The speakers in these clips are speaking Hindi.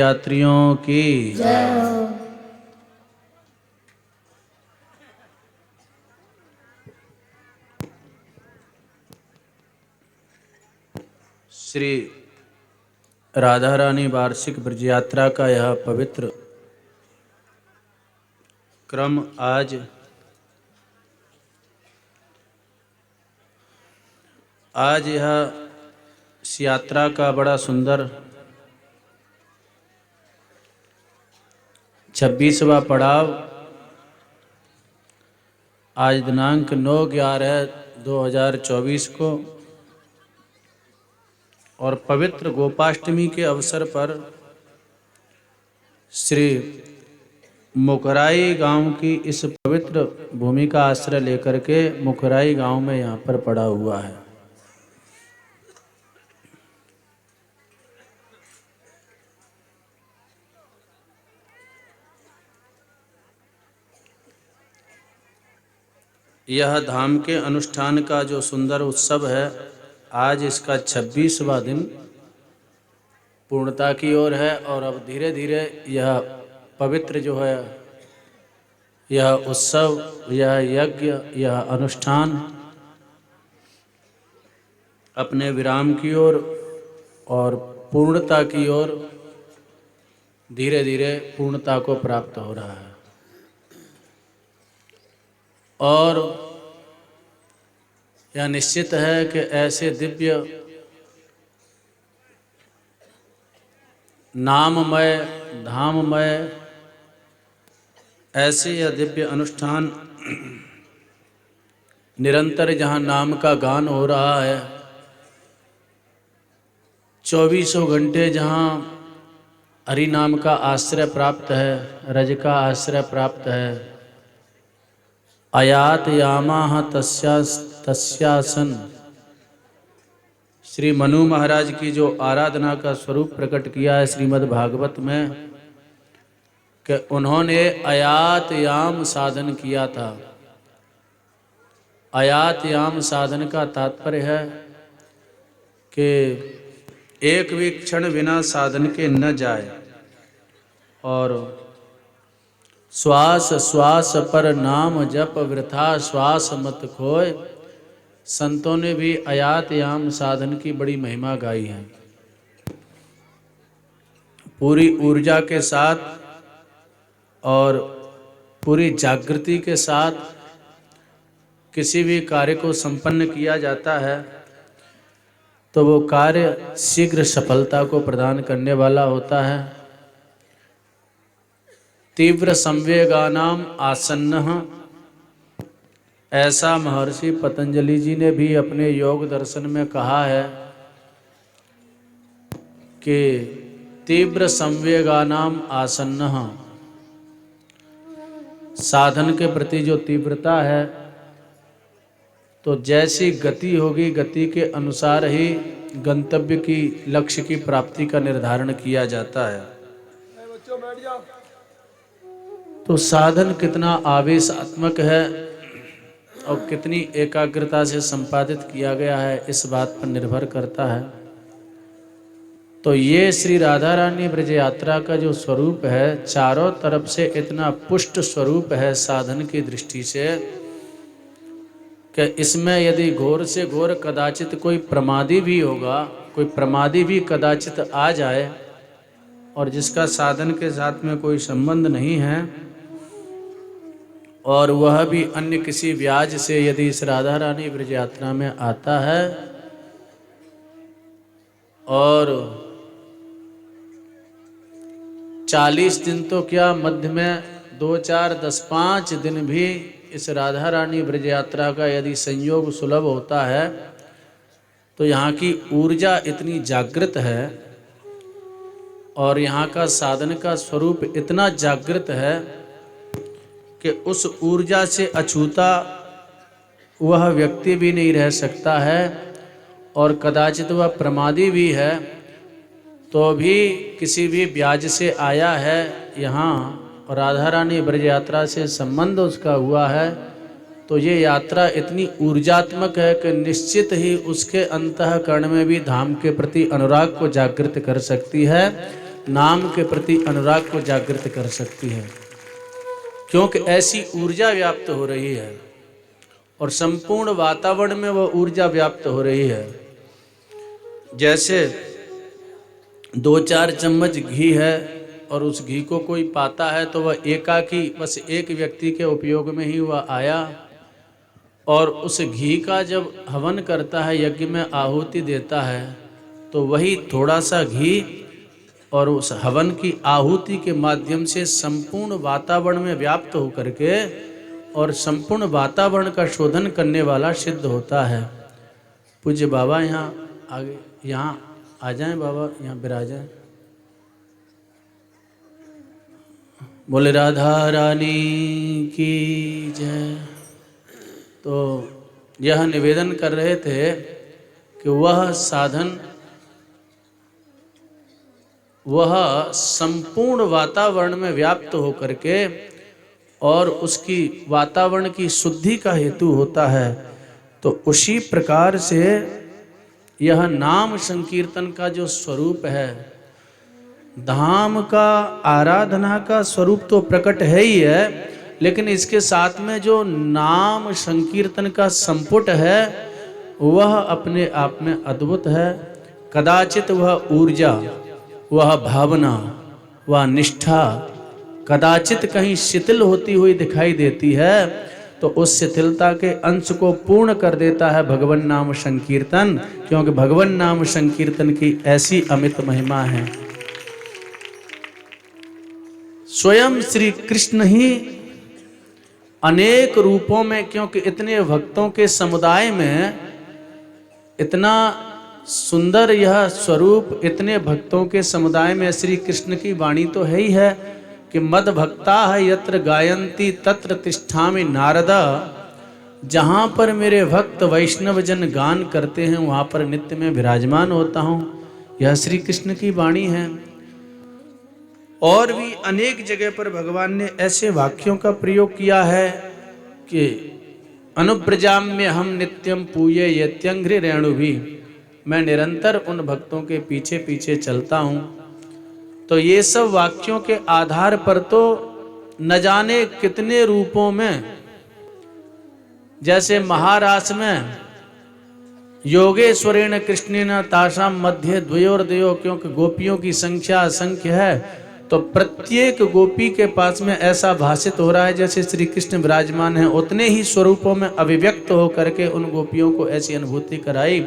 यात्रियों की जय हो। श्री राधा रानी वार्षिक ब्रज यात्रा का यह पवित्र क्रम आज यह इस यात्रा का बड़ा सुंदर 26वां पड़ाव आज दिनांक 9/11/2024 को और पवित्र गोपाष्टमी के अवसर पर श्री मुखराई गांव की इस पवित्र भूमि का आश्रय लेकर के मुखराई गांव में यहाँ पर पड़ा हुआ है। यह धाम के अनुष्ठान का जो सुंदर उत्सव है, आज इसका 26वां दिन पूर्णता की ओर है और अब धीरे धीरे यह पवित्र जो है, यह उत्सव, यह यज्ञ, यह अनुष्ठान अपने विराम की ओर और पूर्णता की ओर धीरे धीरे पूर्णता को प्राप्त हो रहा है। और यह निश्चित है कि ऐसे दिव्य नाममय धाममय ऐसे यह दिव्य अनुष्ठान निरंतर जहाँ नाम का गान हो रहा है, 24 घंटे जहाँ हरि नाम का आश्रय प्राप्त है, रज का आश्रय प्राप्त है। आयात यामाह तस्यासन श्री मनु महाराज की जो आराधना का स्वरूप प्रकट किया है श्रीमद् भागवत में कि उन्होंने आयात याम साधन किया था। आयात याम साधन का तात्पर्य है कि एक भी क्षण बिना साधन के न जाए और श्वास श्वास पर नाम जप वृथा श्वास मत खोए। संतों ने भी आयात याम साधन की बड़ी महिमा गाई है। पूरी ऊर्जा के साथ और पूरी जागृति के साथ किसी भी कार्य को संपन्न किया जाता है तो वो कार्य शीघ्र सफलता को प्रदान करने वाला होता है। तीव्र संवेगानाम आसन्नः, ऐसा महर्षि पतंजलि जी ने भी अपने योग दर्शन में कहा है कि तीव्र संवेगानाम आसन्नः, साधन के प्रति जो तीव्रता है तो जैसी गति होगी, गति के अनुसार ही गंतव्य की लक्ष्य की प्राप्ति का निर्धारण किया जाता है। तो साधन कितना आवेशात्मक है और कितनी एकाग्रता से संपादित किया गया है, इस बात पर निर्भर करता है। तो ये श्री राधा रानी ब्रज यात्रा का जो स्वरूप है, चारों तरफ से इतना पुष्ट स्वरूप है साधन की दृष्टि से कि इसमें यदि घोर से घोर कदाचित कोई प्रमादी भी होगा, कोई प्रमादी भी कदाचित आ जाए और जिसका साधन के साथ में कोई संबंध नहीं है और वह भी अन्य किसी व्याज से यदि इस राधा रानी ब्रज यात्रा में आता है और 40 दिन तो क्या, मध्य में 2, 4, 10, 5 दिन भी इस राधा रानी ब्रज यात्रा का यदि संयोग सुलभ होता है तो यहाँ की ऊर्जा इतनी जागृत है और यहाँ का साधन का स्वरूप इतना जागृत है कि उस ऊर्जा से अछूता वह व्यक्ति भी नहीं रह सकता है और कदाचित वह प्रमादी भी है तो भी किसी भी ब्याज से आया है यहाँ और राधा रानी ब्रज यात्रा से संबंध उसका हुआ है तो ये यात्रा इतनी ऊर्जात्मक है कि निश्चित ही उसके अंतःकरण में भी धाम के प्रति अनुराग को जागृत कर सकती है। नाम के प्रति अनुराग को जागृत कर सकती है, क्योंकि ऐसी ऊर्जा व्याप्त हो रही है और संपूर्ण वातावरण में वह ऊर्जा व्याप्त हो रही है। जैसे 2-4 चम्मच घी है और उस घी को कोई पाता है तो वह एकाकी बस एक व्यक्ति के उपयोग में ही वह आया, और उस घी का जब हवन करता है, यज्ञ में आहुति देता है, तो वही थोड़ा सा घी और उस हवन की आहुति के माध्यम से संपूर्ण वातावरण में व्याप्त होकर के और संपूर्ण वातावरण का शोधन करने वाला सिद्ध होता है। पूज्य बाबा यहाँ आगे, यहाँ आ जाएं, बाबा यहाँ विराजें। बोले राधा रानी की जय। तो यह निवेदन कर रहे थे कि वह साधन, वह संपूर्ण वातावरण में व्याप्त होकर के और उसकी वातावरण की शुद्धि का हेतु होता है। तो उसी प्रकार से यह नाम संकीर्तन का जो स्वरूप है, धाम का आराधना का स्वरूप तो प्रकट है ही है, लेकिन इसके साथ में जो नाम संकीर्तन का संपुट है वह अपने आप में अद्भुत है। कदाचित वह ऊर्जा, वह भावना, वह निष्ठा कदाचित कहीं शिथिल होती हुई दिखाई देती है, तो उस शिथिलता के अंश को पूर्ण कर देता है भगवन नाम संकीर्तन, क्योंकि भगवन नाम संकीर्तन की ऐसी अमित महिमा है। स्वयं श्री कृष्ण ही अनेक रूपों में, क्योंकि इतने भक्तों के समुदाय में इतना सुंदर यह स्वरूप, इतने भक्तों के समुदाय में श्री कृष्ण की वाणी तो है ही है कि मद भक्ता है यत्र गायंती तत्र तिष्ठामि नारदा। जहाँ पर मेरे भक्त वैष्णव जन गान करते हैं वहाँ पर नित्य में विराजमान होता हूँ। यह श्री कृष्ण की वाणी है। और भी अनेक जगह पर भगवान ने ऐसे वाक्यों का प्रयोग किया है कि अनुप्रजाम में हम नित्यम पूये यत्यंघ्रि रेणु भी, मैं निरंतर उन भक्तों के पीछे पीछे चलता हूँ। तो ये सब वाक्यों के आधार पर तो न जाने कितने रूपों में, जैसे महारास में योगेश्वरेण कृष्णेन तासाम मध्य द्वयोर्दयो, क्योंकि गोपियों की संख्या असंख्य है, तो प्रत्येक गोपी के पास में ऐसा भाषित हो रहा है जैसे श्री कृष्ण विराजमान है। उतने ही स्वरूपों में अभिव्यक्त होकर के उन गोपियों को ऐसी अनुभूति कराई।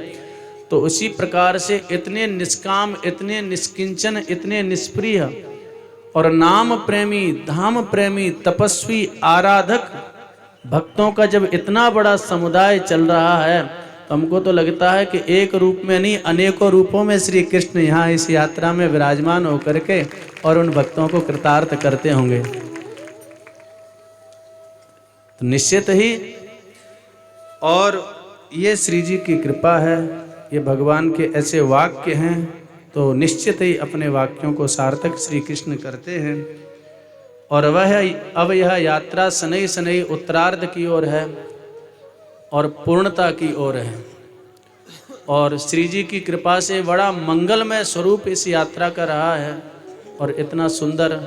तो उसी प्रकार से इतने निष्काम, इतने निष्किंचन, इतने निष्प्रिय और नाम प्रेमी, धाम प्रेमी, तपस्वी, आराधक भक्तों का जब इतना बड़ा समुदाय चल रहा है, तो हमको तो लगता है कि एक रूप में नहीं, अनेकों रूपों में श्री कृष्ण यहाँ इस यात्रा में विराजमान होकर के और उन भक्तों को कृतार्थ करते होंगे। तो निश्चित ही, और ये श्री जी की कृपा है, ये भगवान के ऐसे वाक्य हैं, तो निश्चित ही अपने वाक्यों को सार्थक श्री कृष्ण करते हैं। और वह अब यह यात्रा शनैः शनैः उत्तरार्ध की ओर है और पूर्णता की ओर है। और श्री जी की कृपा से बड़ा मंगलमय स्वरूप इस यात्रा का रहा है। और इतना सुंदर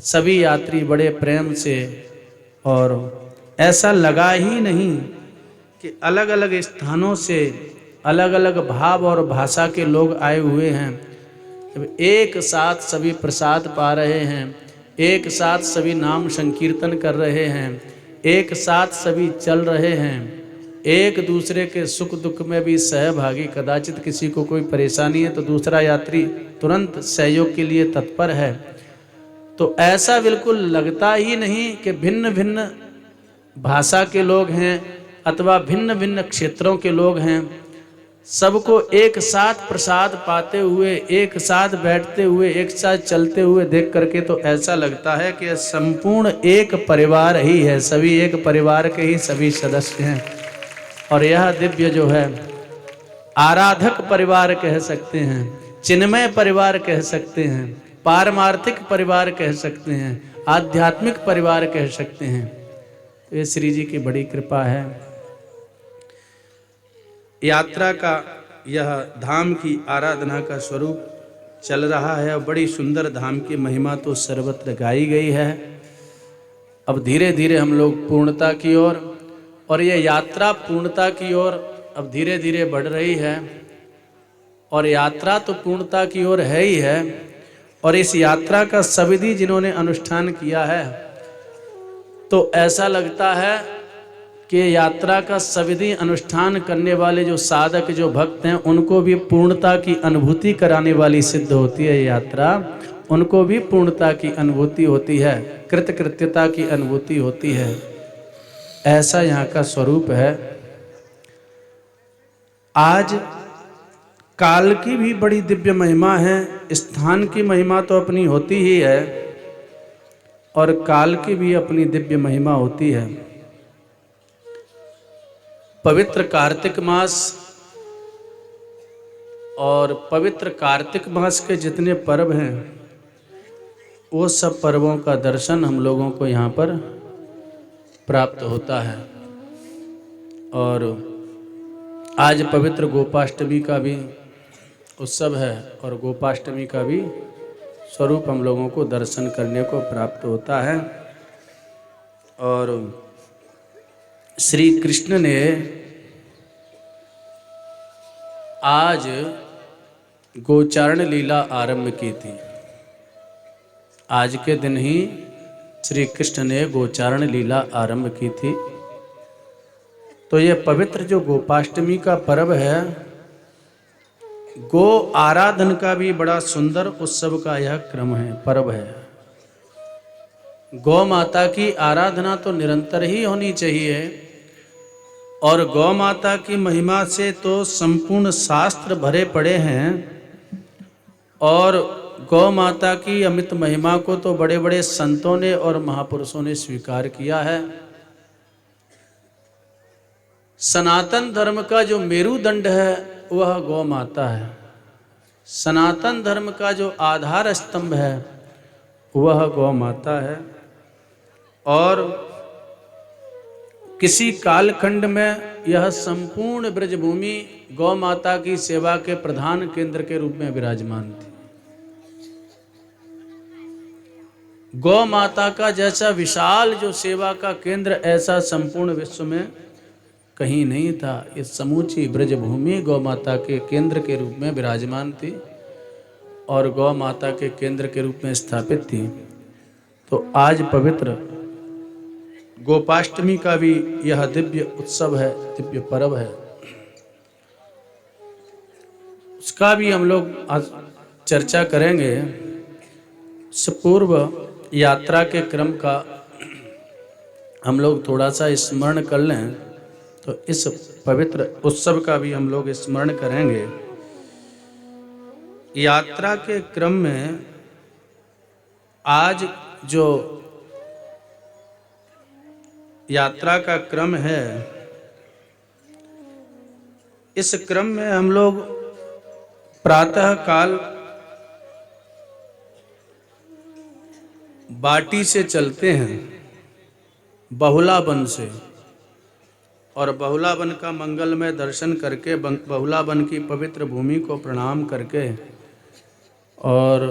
सभी यात्री बड़े प्रेम से, और ऐसा लगा ही नहीं कि अलग अलग स्थानों से अलग अलग भाव और भाषा के लोग आए हुए हैं। जब एक साथ सभी प्रसाद पा रहे हैं, एक साथ सभी नाम संकीर्तन कर रहे हैं, एक साथ सभी चल रहे हैं, एक दूसरे के सुख दुख में भी सहभागी, कदाचित किसी को कोई परेशानी है तो दूसरा यात्री तुरंत सहयोग के लिए तत्पर है। तो ऐसा बिल्कुल लगता ही नहीं कि भिन्न भिन्न भाषा के लोग हैं अथवा भिन्न भिन्न क्षेत्रों के लोग हैं। सबको एक साथ प्रसाद पाते हुए, एक साथ बैठते हुए, एक साथ चलते हुए देख करके तो ऐसा लगता है कि संपूर्ण एक परिवार ही है, सभी एक परिवार के ही सभी सदस्य हैं। और यह दिव्य जो है आराधक परिवार कह सकते हैं, चिन्मय परिवार कह सकते हैं, पारमार्थिक परिवार कह सकते हैं, आध्यात्मिक परिवार कह सकते हैं। तो ये श्री जी की बड़ी कृपा है। यात्रा का यह धाम की आराधना का स्वरूप चल रहा है। बड़ी सुंदर धाम की महिमा तो सर्वत्र गाई गई है। अब धीरे धीरे हम लोग पूर्णता की ओर, और ये यात्रा पूर्णता की ओर अब धीरे धीरे बढ़ रही है। और यात्रा तो पूर्णता की ओर है ही है, और इस यात्रा का सविधि जिन्होंने अनुष्ठान किया है, तो ऐसा लगता है कि यात्रा का सविधि अनुष्ठान करने वाले जो साधक, जो भक्त हैं, उनको भी पूर्णता की अनुभूति कराने वाली सिद्ध होती है यात्रा। उनको भी पूर्णता की अनुभूति होती है, कृतकृत्यता की अनुभूति होती है। ऐसा यहाँ का स्वरूप है। आज काल की भी बड़ी दिव्य महिमा है। स्थान की महिमा तो अपनी होती ही है, और काल की भी अपनी दिव्य महिमा होती है। पवित्र कार्तिक मास और पवित्र कार्तिक मास के जितने पर्व हैं, वो सब पर्वों का दर्शन हम लोगों को यहाँ पर प्राप्त होता है। और आज पवित्र गोपाष्टमी का भी उत्सव है, और गोपाष्टमी का भी स्वरूप हम लोगों को दर्शन करने को प्राप्त होता है। और श्री कृष्ण ने आज गोचारण लीला आरंभ की थी। आज के दिन ही श्री कृष्ण ने गोचारण लीला आरंभ की थी। तो ये पवित्र जो गोपाष्टमी का पर्व है, गो आराधन का भी बड़ा सुंदर उत्सव का यह क्रम है, पर्व है। गौ माता की आराधना तो निरंतर ही होनी चाहिए, और गौ माता की महिमा से तो संपूर्ण शास्त्र भरे पड़े हैं। और गौ माता की अमित महिमा को तो बड़े बड़े संतों ने और महापुरुषों ने स्वीकार किया है। सनातन धर्म का जो मेरुदंड है वह गौ माता है। सनातन धर्म का जो आधार स्तंभ है वह गौ माता है। और किसी कालखंड में यह संपूर्ण ब्रजभूमि गौ माता की सेवा के प्रधान केंद्र के रूप में विराजमान थी। गौ माता का जैसा विशाल जो सेवा का केंद्र, ऐसा संपूर्ण विश्व में कहीं नहीं था। इस समूची ब्रजभूमि गौ माता के केंद्र के रूप में विराजमान थी, और गौ माता के केंद्र के रूप में स्थापित थी। तो आज पवित्र गोपाष्टमी का भी यह दिव्य उत्सव है, दिव्य पर्व है। उसका भी हम लोग आज चर्चा करेंगे। इससे पूर्व यात्रा के क्रम का हम लोग थोड़ा सा स्मरण कर लें, तो इस पवित्र उत्सव का भी हम लोग स्मरण करेंगे। यात्रा के क्रम में आज जो यात्रा का क्रम है, इस क्रम में हम लोग प्रातः काल बाटी से चलते हैं, बहुलावन से, और बहुलावन का मंगलमय दर्शन करके, बहुलावन की पवित्र भूमि को प्रणाम करके, और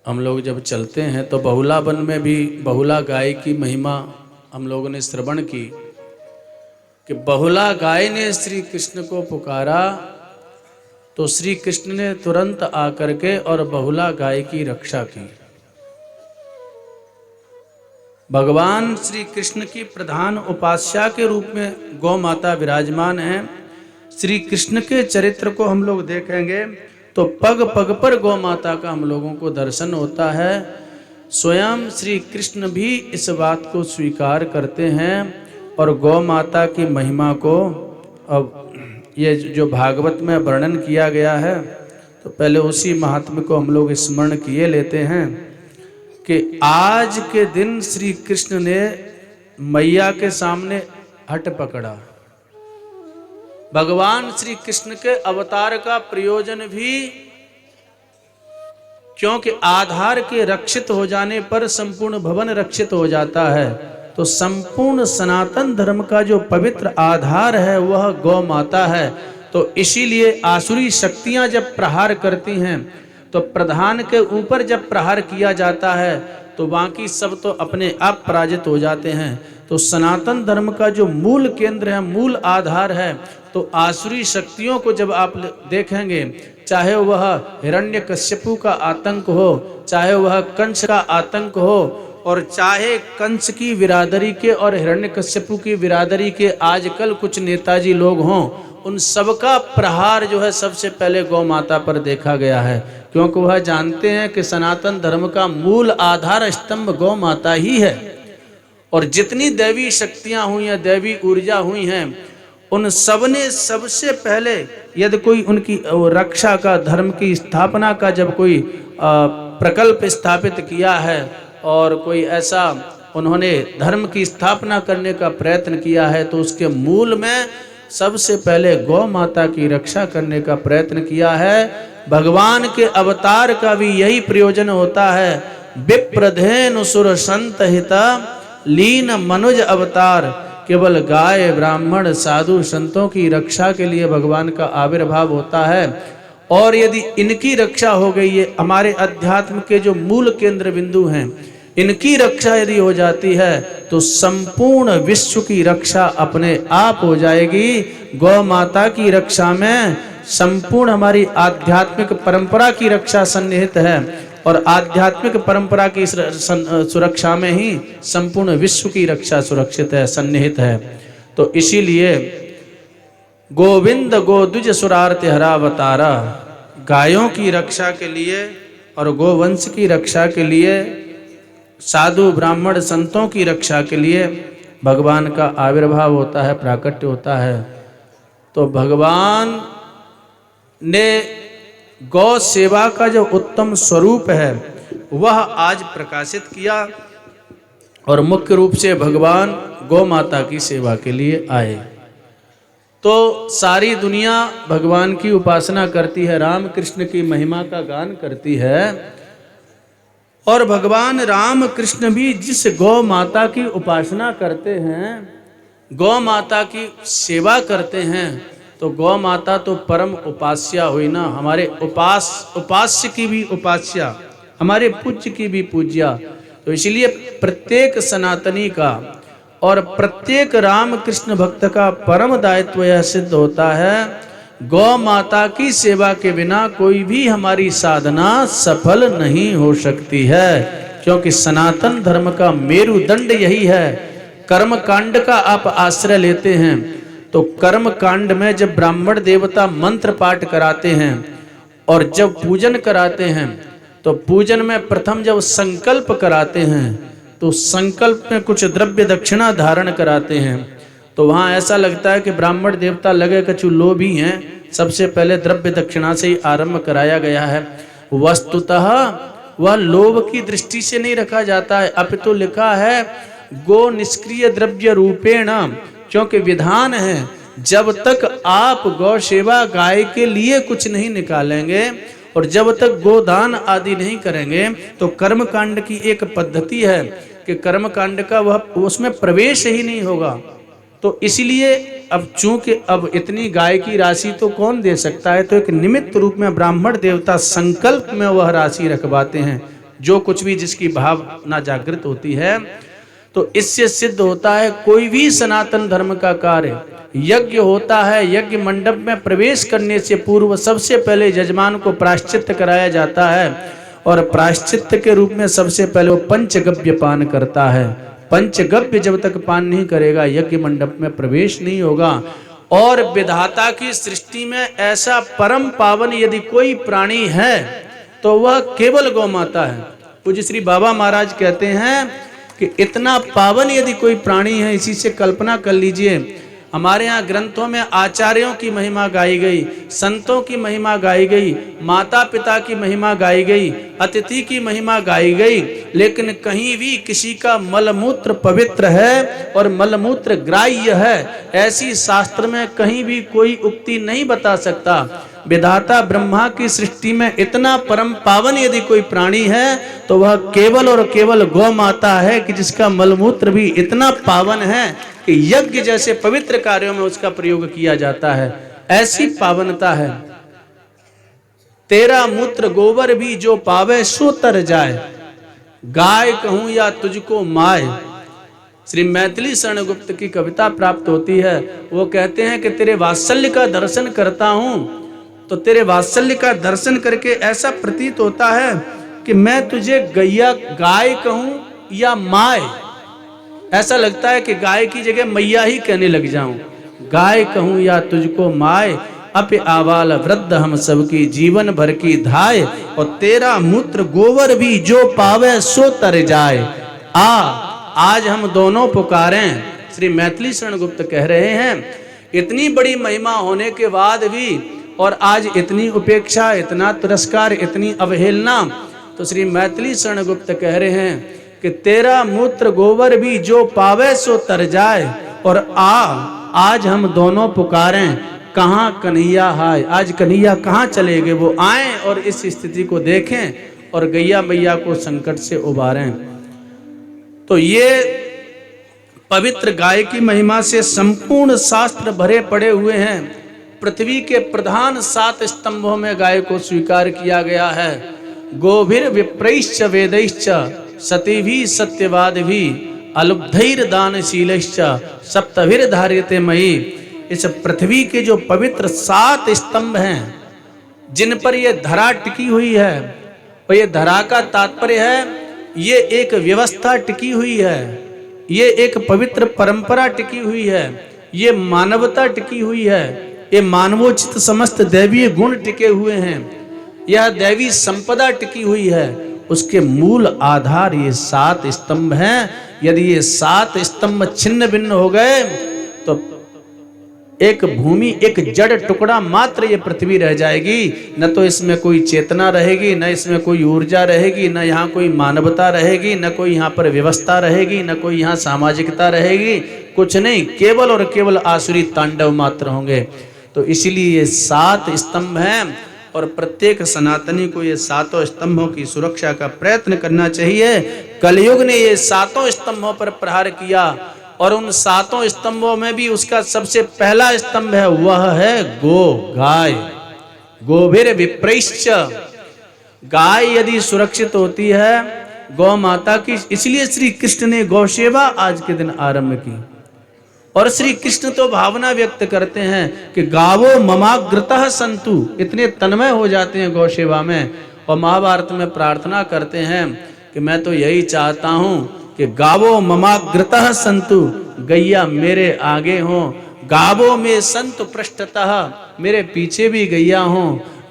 हम लोग जब चलते हैं तो बहुलावन में भी बहुला गाय की महिमा हम लोगों ने श्रवण की कि बहुला गाय ने श्री कृष्ण को पुकारा, तो श्री कृष्ण ने तुरंत आकर के और बहुला गाय की रक्षा की। भगवान श्री कृष्ण की प्रधान उपास्या के रूप में गौ माता विराजमान है। श्री कृष्ण के चरित्र को हम लोग देखेंगे तो पग पग पर गौ माता का हम लोगों को दर्शन होता है। स्वयं श्री कृष्ण भी इस बात को स्वीकार करते हैं, और गौ माता की महिमा को, अब ये जो भागवत में वर्णन किया गया है, तो पहले उसी महात्म्य को हम लोग स्मरण किए लेते हैं कि आज के दिन श्री कृष्ण ने मैया के सामने हट पकड़ा। भगवान श्री कृष्ण के अवतार का प्रयोजन भी, क्योंकि आधार के रक्षित हो जाने पर संपूर्ण भवन रक्षित हो जाता है, तो संपूर्ण सनातन धर्म का जो पवित्र आधार है वह गौ माता है। तो इसीलिए आसुरी शक्तियां जब प्रहार करती हैं, तो प्रधान के ऊपर जब प्रहार किया जाता है तो बाकी सब तो अपने आप पराजित हो जाते हैं। तो सनातन धर्म का जो मूल केंद्र है, मूल आधार है, तो आसुरी शक्तियों को जब आप देखेंगे, चाहे वह हिरण्यकश्यपु का आतंक हो, चाहे वह कंस का आतंक हो, और चाहे कंस की बिरादरी के और हिरण्यकश्यपु की बिरादरी के आजकल कुछ नेताजी लोग हों, उन सबका प्रहार जो है सबसे पहले गौ माता पर देखा गया है, क्योंकि वह जानते हैं कि सनातन धर्म का मूल आधार स्तंभ गौ माता ही है। और जितनी दैवी शक्तियां हुई हैं, दैवी ऊर्जा हुई हैं, उन सब ने सबसे पहले यदि कोई उनकी रक्षा का, धर्म की स्थापना का जब कोई प्रकल्प स्थापित किया है और कोई ऐसा उन्होंने धर्म की स्थापना करने का प्रयत्न किया है, तो उसके मूल में सबसे पहले गौ माता की रक्षा करने का प्रयत्न किया है। भगवान के अवतार का भी यही प्रयोजन होता है। विप्रधेनु सुर संत हिता लीन मनुज अवतार, केवल गाय ब्राह्मण साधु संतों की रक्षा के लिए भगवान का आविर्भाव होता है। और यदि इनकी रक्षा हो गई, ये हमारे अध्यात्म के जो मूल केंद्र बिंदु हैं, इनकी रक्षा यदि हो जाती है तो संपूर्ण विश्व की रक्षा अपने आप हो जाएगी। गौ माता की रक्षा में संपूर्ण हमारी आध्यात्मिक परंपरा की रक्षा सन्निहित है, और आध्यात्मिक परंपरा की सुरक्षा में ही संपूर्ण विश्व की रक्षा सुरक्षित है, सन्निहित है। तो इसीलिए गोविंद गोद्विज सुरार्ति हरावतारा, गायों की रक्षा के लिए और गोवंश की रक्षा के लिए, साधु ब्राह्मण संतों की रक्षा के लिए भगवान का आविर्भाव होता है, प्राकट्य होता है। तो भगवान ने गौ सेवा का जो उत्तम स्वरूप है वह आज प्रकाशित किया, और मुख्य रूप से भगवान गौ माता की सेवा के लिए आए। तो सारी दुनिया भगवान की उपासना करती है, राम कृष्ण की महिमा का गान करती है, और भगवान राम कृष्ण भी जिस गौ माता की उपासना करते हैं, गौ माता की सेवा करते हैं, तो गौ माता तो परम उपास्या हुई ना, हमारे उपास्य की भी उपास्या, हमारे पूज्य की भी पूज्या। तो इसलिए प्रत्येक सनातनी का और प्रत्येक राम कृष्ण भक्त का परम दायित्व यह सिद्ध होता है, गौ माता की सेवा के बिना कोई भी हमारी साधना सफल नहीं हो सकती है, क्योंकि सनातन धर्म का मेरुदंड यही है। कर्म कांड का आप आश्रय लेते हैं तो कर्म कांड में जब ब्राह्मण देवता मंत्र पाठ कराते हैं और जब पूजन कराते हैं, तो पूजन में प्रथम जब संकल्प कराते हैं तो संकल्प में कुछ द्रव्य दक्षिणा धारण कराते हैं। तो वहाँ ऐसा लगता है कि ब्राह्मण देवता लगे कछु लोभी हैं, सबसे पहले द्रव्य दक्षिणा से ही आरंभ कराया गया है। वस्तुतः वह लोभ की दृष्टि से नहीं रखा जाता है, अपितु लिखा है गो निष्क्रिय द्रव्य रूपेण, क्योंकि विधान है जब तक आप गौ सेवा गाय के लिए कुछ नहीं निकालेंगे और जब तक गोदान आदि नहीं करेंगे, तो कर्म कांड की एक पद्धति है कि कर्म कांड का वह उसमें प्रवेश ही नहीं होगा। तो इसलिए अब चूंकि अब इतनी गाय की राशि तो कौन दे सकता है, तो एक निमित्त रूप में ब्राह्मण देवता संकल्प में वह राशि रखवाते हैं, जो कुछ भी जिसकी भावना जागृत होती है। तो इससे सिद्ध होता है कोई भी सनातन धर्म का कार्य, यज्ञ होता है, यज्ञ मंडप में प्रवेश करने से पूर्व सबसे पहले यजमान को प्रायश्चित्त कराया जाता है, और प्रायश्चित्त के रूप में सबसे पहले वो पंचगव्य पान करता है। पंचगव्य जब तक पान नहीं करेगा यज्ञ मंडप में प्रवेश नहीं होगा। और विधाता की सृष्टि में ऐसा परम पावन यदि कोई प्राणी है तो वह केवल गौ माता है। पूज्य श्री बाबा महाराज कहते हैं कि इतना पावन यदि कोई प्राणी है, इसी से कल्पना कर लीजिए, हमारे यहाँ ग्रंथों में आचार्यों की महिमा गाई गई, संतों की महिमा गाई गई, माता पिता की महिमा गाई गई, अतिथि की महिमा गाई गई, लेकिन कहीं भी किसी का मलमूत्र पवित्र है और मलमूत्र ग्राह्य है, ऐसी शास्त्र में कहीं भी कोई उक्ति नहीं बता सकता। विधाता ब्रह्मा की सृष्टि में इतना परम पावन यदि कोई प्राणी है तो वह केवल और केवल गौ माता है, कि जिसका मलमूत्र भी इतना पावन है कि यज्ञ जैसे पवित्र कार्यों में उसका प्रयोग किया जाता है। ऐसी पावनता है। तेरा मूत्र गोबर भी जो पावे सो तर जाए, गाय कहूं या तुझको माय। श्री मैथिली शरण गुप्त की कविता प्राप्त होती है। वो कहते हैं कि तेरे वात्सल्य का दर्शन करता हूं तो तेरे वात्सल्य का दर्शन करके ऐसा प्रतीत होता है कि मैं तुझे गैया गाय कहूं या माय। ऐसा लगता है कि गाय की जगह मैया ही कहने लग जाऊं। गाय कहूं या तुझको माय, अपे आवाल वृद्ध हम सबकी जीवन भर की धाय। और तेरा मूत्र गोबर भी जो पावे सो तर जाए। आज हम दोनों पुकारें। श्री मैथिली शरण गुप्त कह रहे हैं, इतनी बड़ी महिमा होने के बाद भी और आज इतनी उपेक्षा, इतना तिरस्कार, इतनी अवहेलना। तो श्री मैथिली शरण गुप्त कह रहे हैं कि तेरा मूत्र गोबर भी जो पावे सो तर जाए। और आज हम दोनों पुकारें, कहाँ कन्हैया हाय। आज कन्हैया कहाँ चले गए, वो आए और इस स्थिति को देखें और गैया मैया को संकट से उबारें। तो ये पवित्र गाय की महिमा से संपूर्ण शास्त्र भरे पड़े हुए हैं। पृथ्वी के प्रधान 7 स्तंभों में गाय को स्वीकार किया गया है। गोभिर विप्रैश्च वेदैश्च सतीभि सत्यवादिभि अलुब्धैर दानशीलश्च सप्तभिर धार्यते मयि। इस पृथ्वी के जो पवित्र 7 स्तंभ हैं जिन पर ये धरा टिकी हुई है, और ये धरा का तात्पर्य है ये एक व्यवस्था टिकी हुई है, ये एक पवित्र परंपरा टिकी हुई है, ये मानवता टिकी हुई है, ये मानवोचित समस्त दैवीय गुण टिके हुए हैं, यह दैवी संपदा टिकी हुई है। उसके मूल आधार ये 7 स्तंभ हैं। यदि ये 7 स्तंभ छिन्न भिन्न हो गए तो एक भूमि, एक जड़ टुकड़ा मात्र ये पृथ्वी रह जाएगी। न तो इसमें कोई चेतना रहेगी, न इसमें कोई ऊर्जा रहेगी, न यहाँ कोई मानवता रहेगी, न कोई यहाँ पर व्यवस्था रहेगी, न कोई यहाँ सामाजिकता रहेगी, कुछ नहीं, केवल और केवल आसुरी तांडव मात्र होंगे। तो इसीलिए ये 7 स्तंभ हैं और प्रत्येक सनातनी को ये 7 स्तंभों की सुरक्षा का प्रयत्न करना चाहिए। कलयुग ने ये 7 स्तंभों पर प्रहार किया और उन 7 स्तंभों में भी उसका सबसे पहला स्तंभ है, वह है गो, गाय। गोभिर विप्रैश्च, गाय यदि सुरक्षित होती है गौ माता की, इसलिए श्री कृष्ण ने गौ सेवा आज के दिन आरंभ की। और श्री कृष्ण तो भावना व्यक्त करते हैं कि गावो ममाग्रतः संतु, इतने तन्मय हो जाते हैं गौ सेवा में। और महाभारत में प्रार्थना करते हैं कि मैं तो यही चाहता हूं कि गावो ममाग्रतः संतु, गैया मेरे आगे हो, गावो में संतु पृष्ठतः, मेरे पीछे भी गैया हो,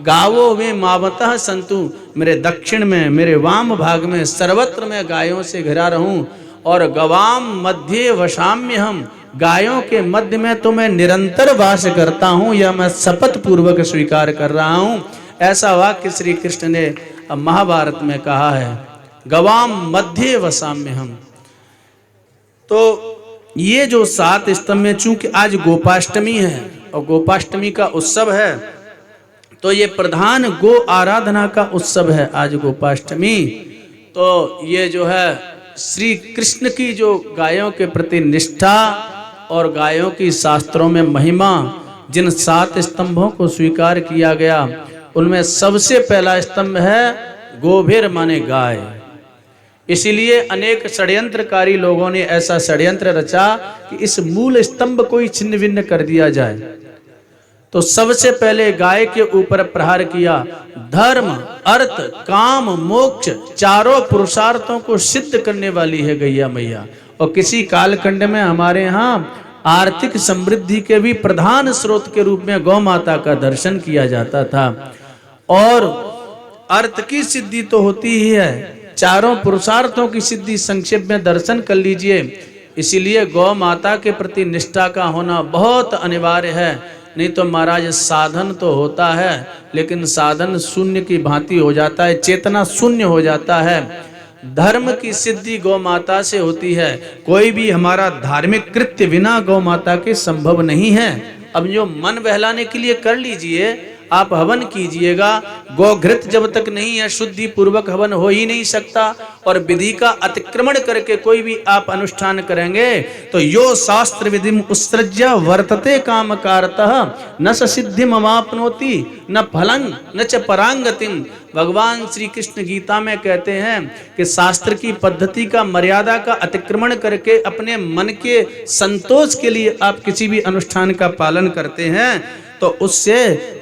गावो में मावतः संतु, मेरे दक्षिण में, मेरे वाम भाग में, सर्वत्र मैं गायों से घिरा रहूं। और गवाम मध्य वशाम्य हम, गायों के मध्य में तो मैं निरंतर वास करता हूं, यह मैं शपथ पूर्वक स्वीकार कर रहा हूं। ऐसा वाक्य श्री कृष्ण ने महाभारत में कहा है, गवाम मध्य वसाम्य हम। तो ये जो 7 स्तंभ में, चूंकि आज गोपाष्टमी है और गोपाष्टमी का उत्सव है, तो ये प्रधान गो आराधना का उत्सव है आज गोपाष्टमी। तो ये जो है श्री कृष्ण की जो गायों के प्रति निष्ठा और गायों की शास्त्रों में महिमा, जिन 7 स्तंभों को स्वीकार किया गया उनमें सबसे पहला स्तंभ है गोभिर माने गाय। इसीलिए अनेक षड्यंत्रकारी लोगों ने ऐसा षड्यंत्र रचा कि इस मूल स्तंभ को ही छिन्न भिन्न कर दिया जाए। तो सबसे पहले गाय के ऊपर प्रहार किया। धर्म, अर्थ, काम, मोक्ष, चारों पुरुषार्थों को सिद्ध करने वाली है गैया मैया। और किसी कालखंड में हमारे यहाँ आर्थिक समृद्धि के भी प्रधान स्रोत के रूप में गौ माता का दर्शन किया जाता था। और अर्थ की सिद्धि तो होती ही है, चारों पुरुषार्थों की सिद्धि संक्षेप में दर्शन कर लीजिए। इसीलिए गौ माता के प्रति निष्ठा का होना बहुत अनिवार्य है। नहीं तो महाराज साधन तो होता है लेकिन साधन शून्य की भांति हो जाता है, चेतना शून्य हो जाता है। धर्म की सिद्धि गौ माता से होती है। कोई भी हमारा धार्मिक कृत्य बिना गौ माता के संभव नहीं है। अब जो मन बहलाने के लिए कर लीजिए, आप हवन कीजिएगा। गोघृत जब तक नहीं है शुद्धि पूर्वक हवन हो ही नहीं सकता, और विधि का अतिक्रमण करके कोई भी आप अनुष्ठान करेंगे तो यो शास्त्र विधिम उत्सृज्य वर्तते कामकारतः न स सिद्धिम अवाप्नोति न फलं न च परांगतिम। भगवान श्री कृष्ण गीता में कहते हैं कि शास्त्र की पद्धति का, मर्यादा का अतिक्रमण करके अपने मन के संतोष के लिए आप किसी भी अनुष्ठान का पालन करते हैं तो उससे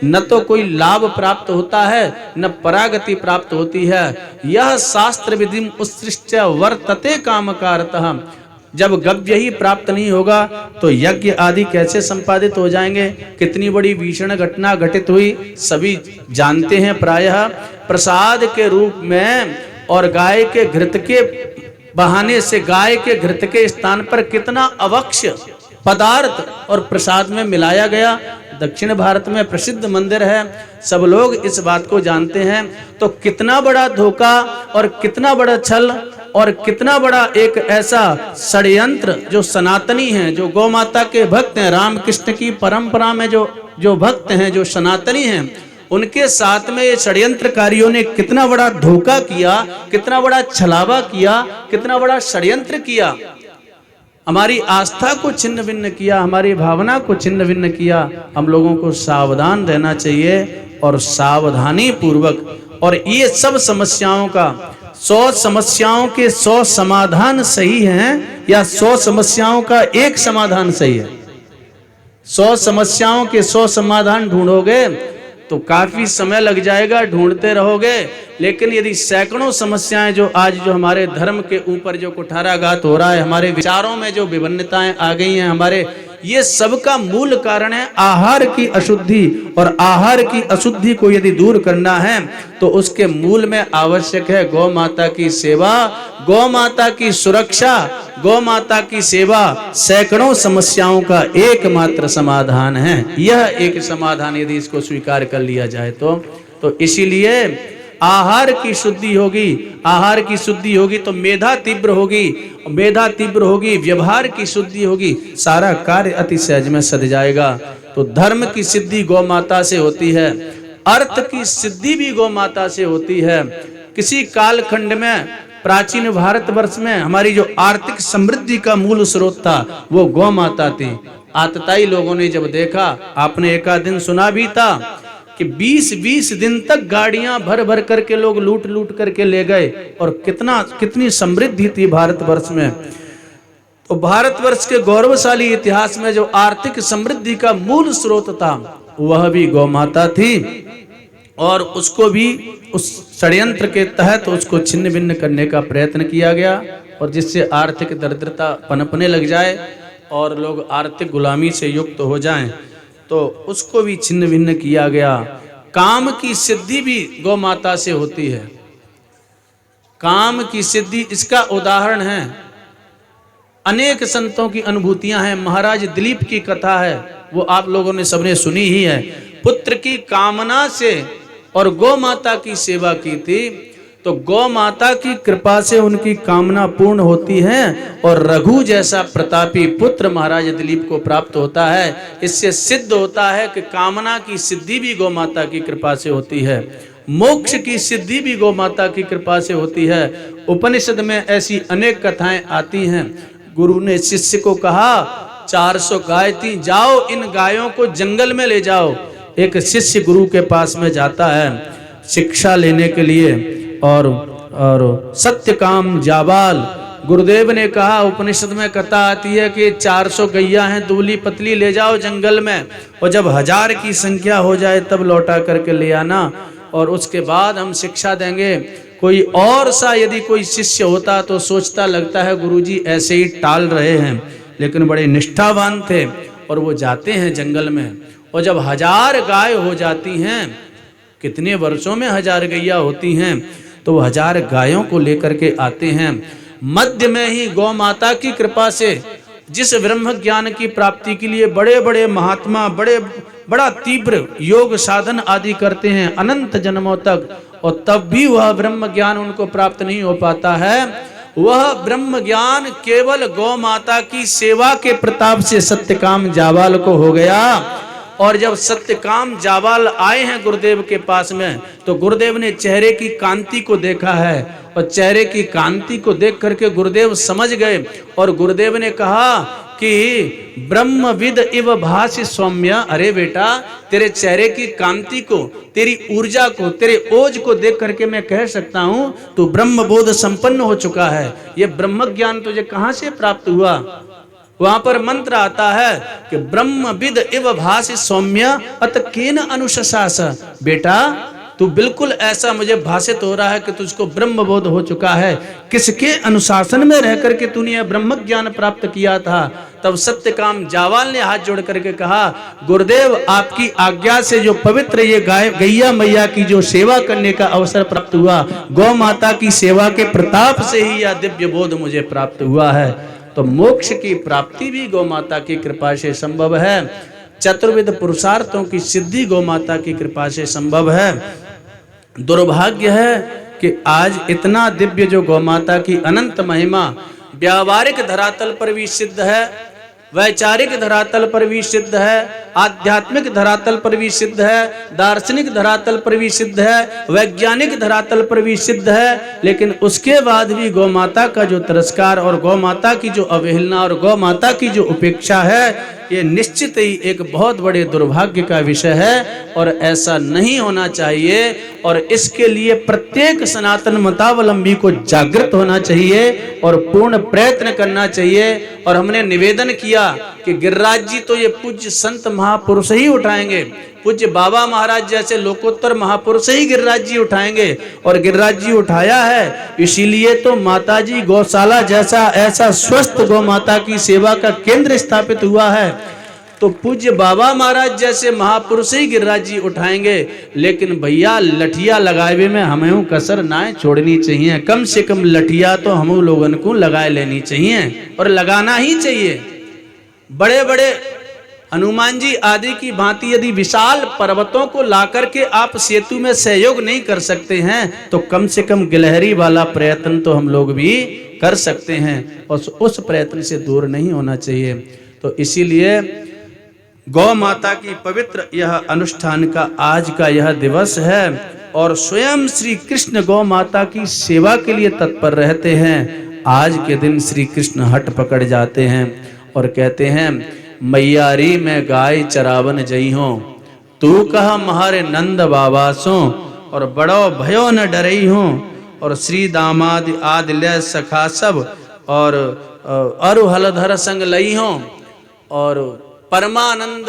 न तो कोई लाभ प्राप्त होता है न परागति प्राप्त होती है। यह शास्त्र विधिम उत्सृज्य वर्तते कामकारतः। जब गव्य ही प्राप्त नहीं होगा तो यज्ञ आदि कैसे संपादित हो जाएंगे। कितनी बड़ी भीषण घटना घटित हुई सभी जानते हैं प्रायः। प्रसाद के रूप में और गाय के घृत के बहाने से, गाय के घृत के स्थान पर कितना अवक्ष्य पदार्थ और प्रसाद में मिलाया गया। दक्षिण भारत में प्रसिद्ध मंदिर है, सब लोग इस बात को जानते हैं। तो कितना बड़ा धोखा और कितना बड़ा छल और कितना बड़ा एक ऐसा षड्यंत्र जो सनातनी हैं, जो गौ माता के भक्त हैं, रामकृष्ण की परंपरा में जो भक्त हैं, जो सनातनी हैं, उनके साथ में ये षड्यंत्रकारियों ने कितना बड़ा धोखा किया, कितना बड़ा छलावा किया, कितना बड़ा षड्यंत्र किया। हमारी आस्था को छिन्न भिन्न किया, हमारी भावना को छिन्न भिन्न किया। हम लोगों को सावधान रहना चाहिए और सावधानी पूर्वक। और ये सब समस्याओं का 100 समस्याओं के 100 समाधान सही हैं या 100 समस्याओं का एक समाधान सही है। 100 समस्याओं के 100 समाधान ढूंढोगे तो काफी समय लग जाएगा, ढूंढते रहोगे। लेकिन यदि सैकड़ों समस्याएं जो आज जो हमारे धर्म के ऊपर जो कुठाराघात हो रहा है, हमारे विचारों में जो विभिन्नताएं आ गई हैं, हमारे ये सब का मूल कारण है आहार की अशुद्धि। और आहार की अशुद्धि को यदि दूर करना है तो उसके मूल में आवश्यक है गौ माता की सेवा, गौ माता की सुरक्षा, गौ माता की सेवा। सैकड़ों समस्याओं का एकमात्र समाधान है। यह एक समाधान यदि इसको स्वीकार कर लिया जाए तो इसीलिए आहार की शुद्धि होगी, आहार की शुद्धि होगी तो मेधा तीव्र होगी, मेधा तीव्र होगी, व्यवहार की शुद्धि होगी, सारा कार्य अति सहज में सध जाएगा। तो धर्म की सिद्धि गौ माता से होती है, अर्थ की सिद्धि भी गौ माता से होती है। किसी कालखंड में प्राचीन भारतवर्ष में हमारी जो आर्थिक समृद्धि का मूल स्रोत था वो गौ माता थी। आतताई लोगों ने जब देखा, आपने एक दिन सुना भी था कि 20-20 दिन तक गाड़ियां भर भर करके लोग लूट लूट करके ले गए, और कितनी समृद्धि थी भारतवर्ष में। तो भारतवर्ष के गौरवशाली इतिहास में जो आर्थिक समृद्धि का मूल स्रोत था वह भी गौ माता थी, और उसको भी उस षड्यंत्र के तहत उसको छिन्न भिन्न करने का प्रयत्न किया गया, और जिससे आर्थिक दरिद्रता पनपने लग जाए और लोग आर्थिक गुलामी से युक्त हो जाएं, तो उसको भी छिन्न भिन्न किया गया। काम की सिद्धि भी गौ माता से होती है, काम की सिद्धि इसका उदाहरण है। अनेक संतों की अनुभूतियां हैं। महाराज दिलीप की कथा है, वो आप लोगों ने सबने सुनी ही है। पुत्र की कामना से और गौ माता की सेवा की थी, तो गौ माता की कृपा से उनकी कामना पूर्ण होती है और रघु जैसा प्रतापी पुत्र महाराज दिलीप को प्राप्त होता है। इससे सिद्ध होता है कि कामना की सिद्धि भी गौ माता की कृपा से होती है, मोक्ष की सिद्धि भी गौ माता की कृपा से होती है। उपनिषद में ऐसी अनेक कथाएं आती हैं। गुरु ने शिष्य को कहा 400 गाय थी, जाओ इन गायों को जंगल में ले जाओ। एक शिष्य गुरु के पास में जाता है शिक्षा लेने के लिए, और सत्यकाम जाबाल, गुरुदेव ने कहा, उपनिषद में कथा आती है कि 400 गैया हैं दुबली पतली, ले जाओ जंगल में, और जब 1000 की संख्या हो जाए तब लौटा करके ले आना, और उसके बाद हम शिक्षा देंगे। कोई और सा यदि कोई शिष्य होता तो सोचता लगता है गुरुजी ऐसे ही टाल रहे हैं, लेकिन बड़े निष्ठावान थे और वो जाते हैं जंगल में, और जब 1000 गाय हो जाती हैं, कितने वर्षों में 1000 गैया होती हैं, तो वो 1000 गायों को लेकर के आते हैं। मध्य में ही गौ माता की कृपा से जिस ब्रह्म ज्ञान की प्राप्ति के लिए बड़े बड़े महात्मा बड़ा तीव्र योग साधन आदि करते हैं अनंत जन्मों तक, और तब भी वह ब्रह्म ज्ञान उनको प्राप्त नहीं हो पाता है, वह ब्रह्म ज्ञान केवल गौ माता की सेवा के प्रताप से सत्यकाम जाबाल को हो गया। और जब सत्यकाम जावाल आए हैं गुरुदेव के पास में, तो गुरुदेव ने चेहरे की कांति को देखा है और चेहरे की कांति को देख करके गुरुदेव समझ गए और गुरुदेव ने कहा कि ब्रह्मविद इव भासि सौम्य। अरे बेटा, तेरे चेहरे की कांति को, तेरी ऊर्जा को, तेरे ओज को देख करके मैं कह सकता हूं तू ब्रह्मबोध संपन्न हो चुका है। ये ब्रह्म ज्ञान तुझे कहां से प्राप्त हुआ? वहां पर मंत्र आता है कि ब्रह्मविद इव भासि सौम्य अत केन अनुशशास। बेटा, तू बिल्कुल ऐसा मुझे भाषित हो रहा है कि तुझको ब्रह्मबोध हो चुका है। किसके अनुशासन में रह करके तूने यह ब्रह्म ज्ञान प्राप्त किया था? तब सत्यकाम जावाल ने हाथ जोड़ करके कहा, गुरुदेव आपकी आज्ञा से जो पवित्र ये गैया मैया की जो सेवा करने का अवसर प्राप्त हुआ, गौ माता की सेवा के प्रताप से ही यह दिव्य बोध मुझे प्राप्त हुआ है। तो मोक्ष की प्राप्ति भी गौ माता की कृपा से संभव है। चतुर्विध पुरुषार्थों की सिद्धि गौ माता की कृपा से संभव है। दुर्भाग्य है कि आज इतना दिव्य जो गौ माता की अनंत महिमा व्यावहारिक धरातल पर भी सिद्ध है, वैचारिक धरातल पर भी सिद्ध है, आध्यात्मिक धरातल पर भी सिद्ध है, दार्शनिक धरातल पर भी सिद्ध है, वैज्ञानिक धरातल पर भी सिद्ध है, लेकिन उसके बाद भी गौ माता का जो तिरस्कार और गौ माता की जो अवहेलना और गौ माता की जो उपेक्षा है, ये निश्चित ही एक बहुत बड़े दुर्भाग्य का विषय है और ऐसा नहीं होना चाहिए। और इसके लिए प्रत्येक सनातन मतावलंबी को जागृत होना चाहिए और पूर्ण प्रयत्न करना चाहिए। और हमने निवेदन किया कि गिरिराज जी तो ये पूज्य संत महापुरुष ही उठाएंगे, पूज्य बाबा महाराज जैसे लोकोत्तर महापुरुष ही गिरिराज जी उठाएंगे, और गिरिराज जी उठाया है। इसीलिए तो माताजी गौशाला जैसा ऐसा स्वस्थ गौ माता की सेवा का केंद्र स्थापित हुआ है। तो पूज्य बाबा महाराज जैसे महापुरुष ही गिरिराज जी उठाएंगे। लेकिन भैया, लठिया लगाए में हमें कसर ना छोड़नी चाहिए। कम से कम लठिया तो हम लोगों को लगाए लेनी चाहिए और लगाना ही चाहिए। बड़े बड़े हनुमान जी आदि की भांति यदि विशाल पर्वतों को लाकर के आप सेतु में सहयोग नहीं कर सकते हैं, तो कम से कम गिलहरी वाला प्रयत्न तो हम लोग भी कर सकते हैं और उस प्रयत्न से दूर नहीं होना चाहिए। तो इसीलिए गौ माता की पवित्र यह अनुष्ठान का आज का यह दिवस है और स्वयं श्री कृष्ण गौ माता की सेवा के लिए तत्पर रहते हैं। आज के दिन श्री कृष्ण हट पकड़ जाते हैं और कहते हैं, मैयारी मैं गाय चरावन जई हो, तू कहा महारे नंद बाबा सो, और बड़ो भयो न डरई हो, और श्री दामाद आदि ले सखा सब, और अरु हलधर संग लई हो, और परमानंद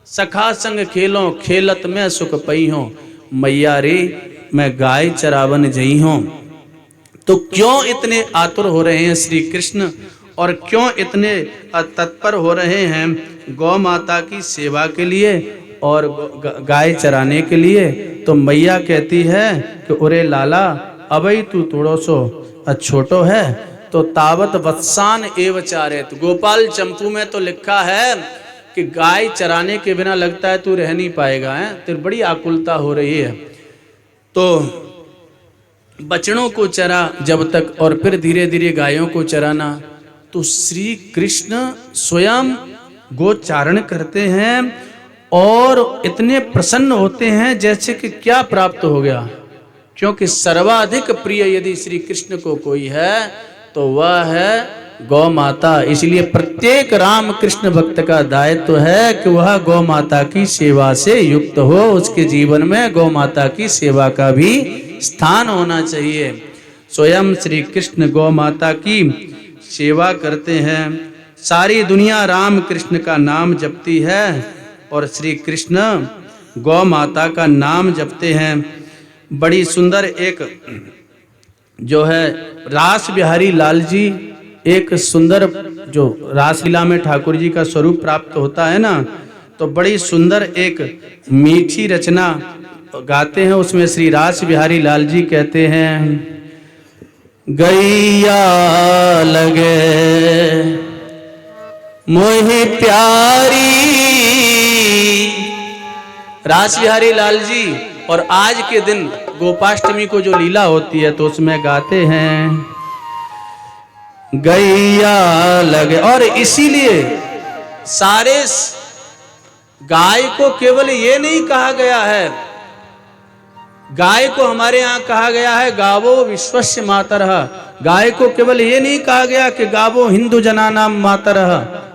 सखा संग खेलो, खेलत में सुख पई हो, मैया रे मैं गाय चरावन जई हूं। तो क्यों इतने आतुर हो रहे हैं श्री कृष्ण और क्यों इतने तत्पर हो रहे हैं गौ माता की सेवा के लिए और गाय चराने के लिए? तो मैया कहती है कि अरे लाला, अबई तू थोड़ो सो छोटो है, तो तावत वत्सान एव चारेत। गोपाल चंपू में तो लिखा है कि गाय चराने के बिना लगता है तू रह नहीं पाएगा, है तेरी बड़ी आकुलता हो रही है। तो बछड़ों को चरा जब तक और फिर धीरे धीरे गायों को चराना। तो श्री कृष्ण स्वयं गोचारण करते हैं और इतने प्रसन्न होते हैं जैसे कि क्या प्राप्त हो गया, क्योंकि सर्वाधिक प्रिय यदि श्री कृष्ण को कोई है तो वह है गौ माता। इसलिए प्रत्येक राम कृष्ण भक्त का दायित्व है कि वह गौ माता की सेवा से युक्त हो, उसके जीवन में गौ माता की सेवा का भी स्थान होना चाहिए। स्वयं श्री कृष्ण गौ माता की सेवा करते हैं। सारी दुनिया राम कृष्ण का नाम जपती है और श्री कृष्ण गौ माता का नाम जपते हैं। बड़ी सुंदर एक जो है रास बिहारी लाल जी, एक सुंदर जो रासलीला में ठाकुर जी का स्वरूप प्राप्त होता है ना, तो बड़ी सुंदर एक मीठी रचना गाते हैं। उसमें श्री रास बिहारी लाल जी कहते हैं, गैया लगे मोहि प्यारी। रास बिहारी लाल जी और आज के दिन गोपाष्टमी को जो लीला होती है तो उसमें गाते हैं, गैया लगे। और इसीलिए सारे गाय को केवल ये नहीं कहा गया है, गाय को हमारे यहाँ कहा गया है गावो विश्वस्य मातरः। गाय को केवल ये नहीं कहा गया कि गावो हिंदू जनानां मातरः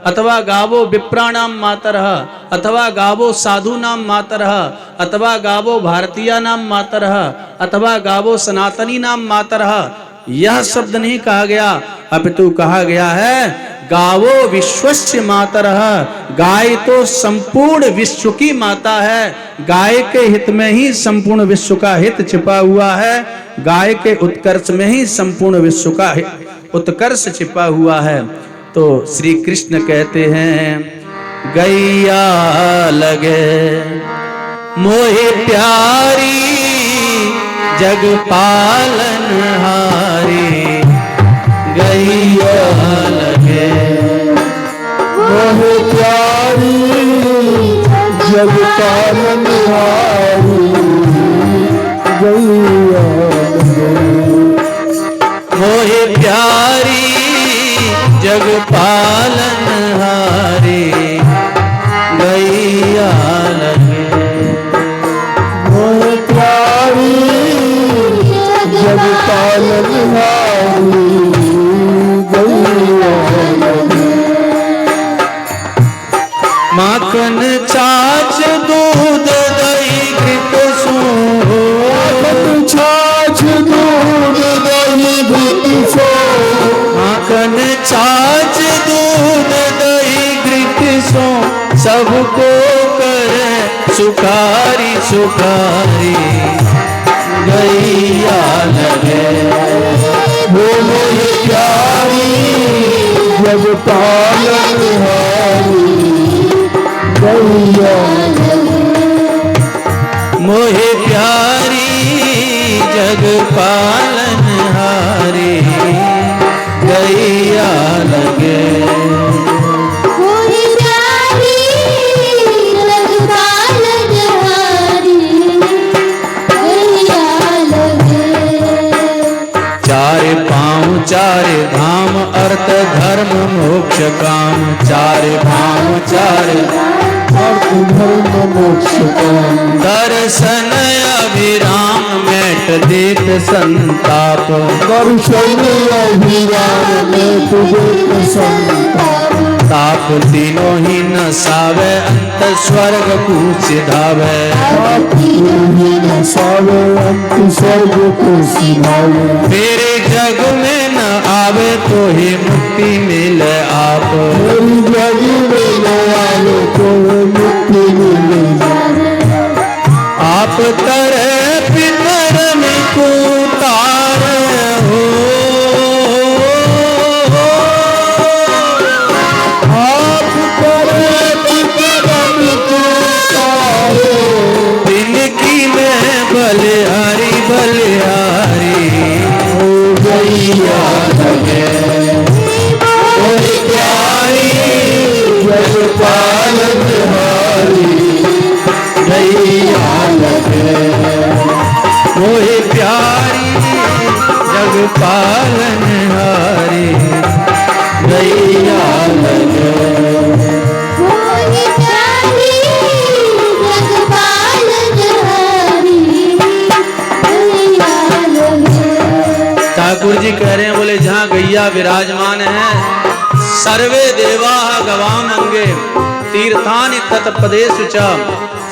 अथवा गावो विप्राणां मातरः अथवा गावो साधूनां मातरः अथवा गावो भारतीयानां मातरः अथवा गावो सनातनीनां मातरः। यह शब्द नहीं कहा गया, अपितु कहा गया है गावो विश्वस्य मातरः। गाय तो संपूर्ण विश्व की माता है। गाय के हित में ही संपूर्ण विश्व का हित छिपा हुआ है। गाय के उत्कर्ष में ही संपूर्ण विश्व का उत्कर्ष छिपा हुआ है। तो श्री कृष्ण कहते हैं गैया लगे मोहे प्यारी जग पालन हारी। गैया लगे मोहे प्यारी जग पालन हारी। गैया लगे मोहे प्यारी जग पालन हारी। गैया लगे मोहे प्यारी जग पालन हारी। गैया लगे माखन छाछ दूध दही घृत सो। माखन छाछ दूध दही घृत सो। माखन छाछ दूध दही घृत सो सबको करे सुखारी सुखारी। गैया लगे मोहे प्यारी जग पालन हारी। गैया मोहे प्यारी जग पालन हारी। गैया लगे मोहे प्यारी जग पालन हारी। गैया लगे चार पाँव चार धाम अर्थ धर्म मोक्ष काम। चार पाँव चार अर्थ धर्म मोक्ष काम। दर्शन अभिराम मेट देत संताप। दर्शन अभिराम में तुझे संताप। ताप तीनों ही न सावे अंत स्वर्ग को सिधावे। ही न सावे अंत स्वर्ग को सिधावे। तेरे जग में न आवे तो ही मुक्ति मिले आप। मेरी जग में न आवे तो मुक्ति मिले। आप करे पितरन को तारे हो। आप करे पितरन को तारे। जिनकी में बलिहारी बलिहारी। हो गैया लगे मोहे प्यारी जग पालन हारी। गैया लगे मोहे प्यारी जग पालन हारी। गैया लगे मोहे प्यारी जग पालन हारी। गैया लगे ठाकुर जी कह रहे हैं, बोले जहाँ गैया विराजमान है सर्वे देवा गवाम अंगे तीर्थानि तत्पदेषु च।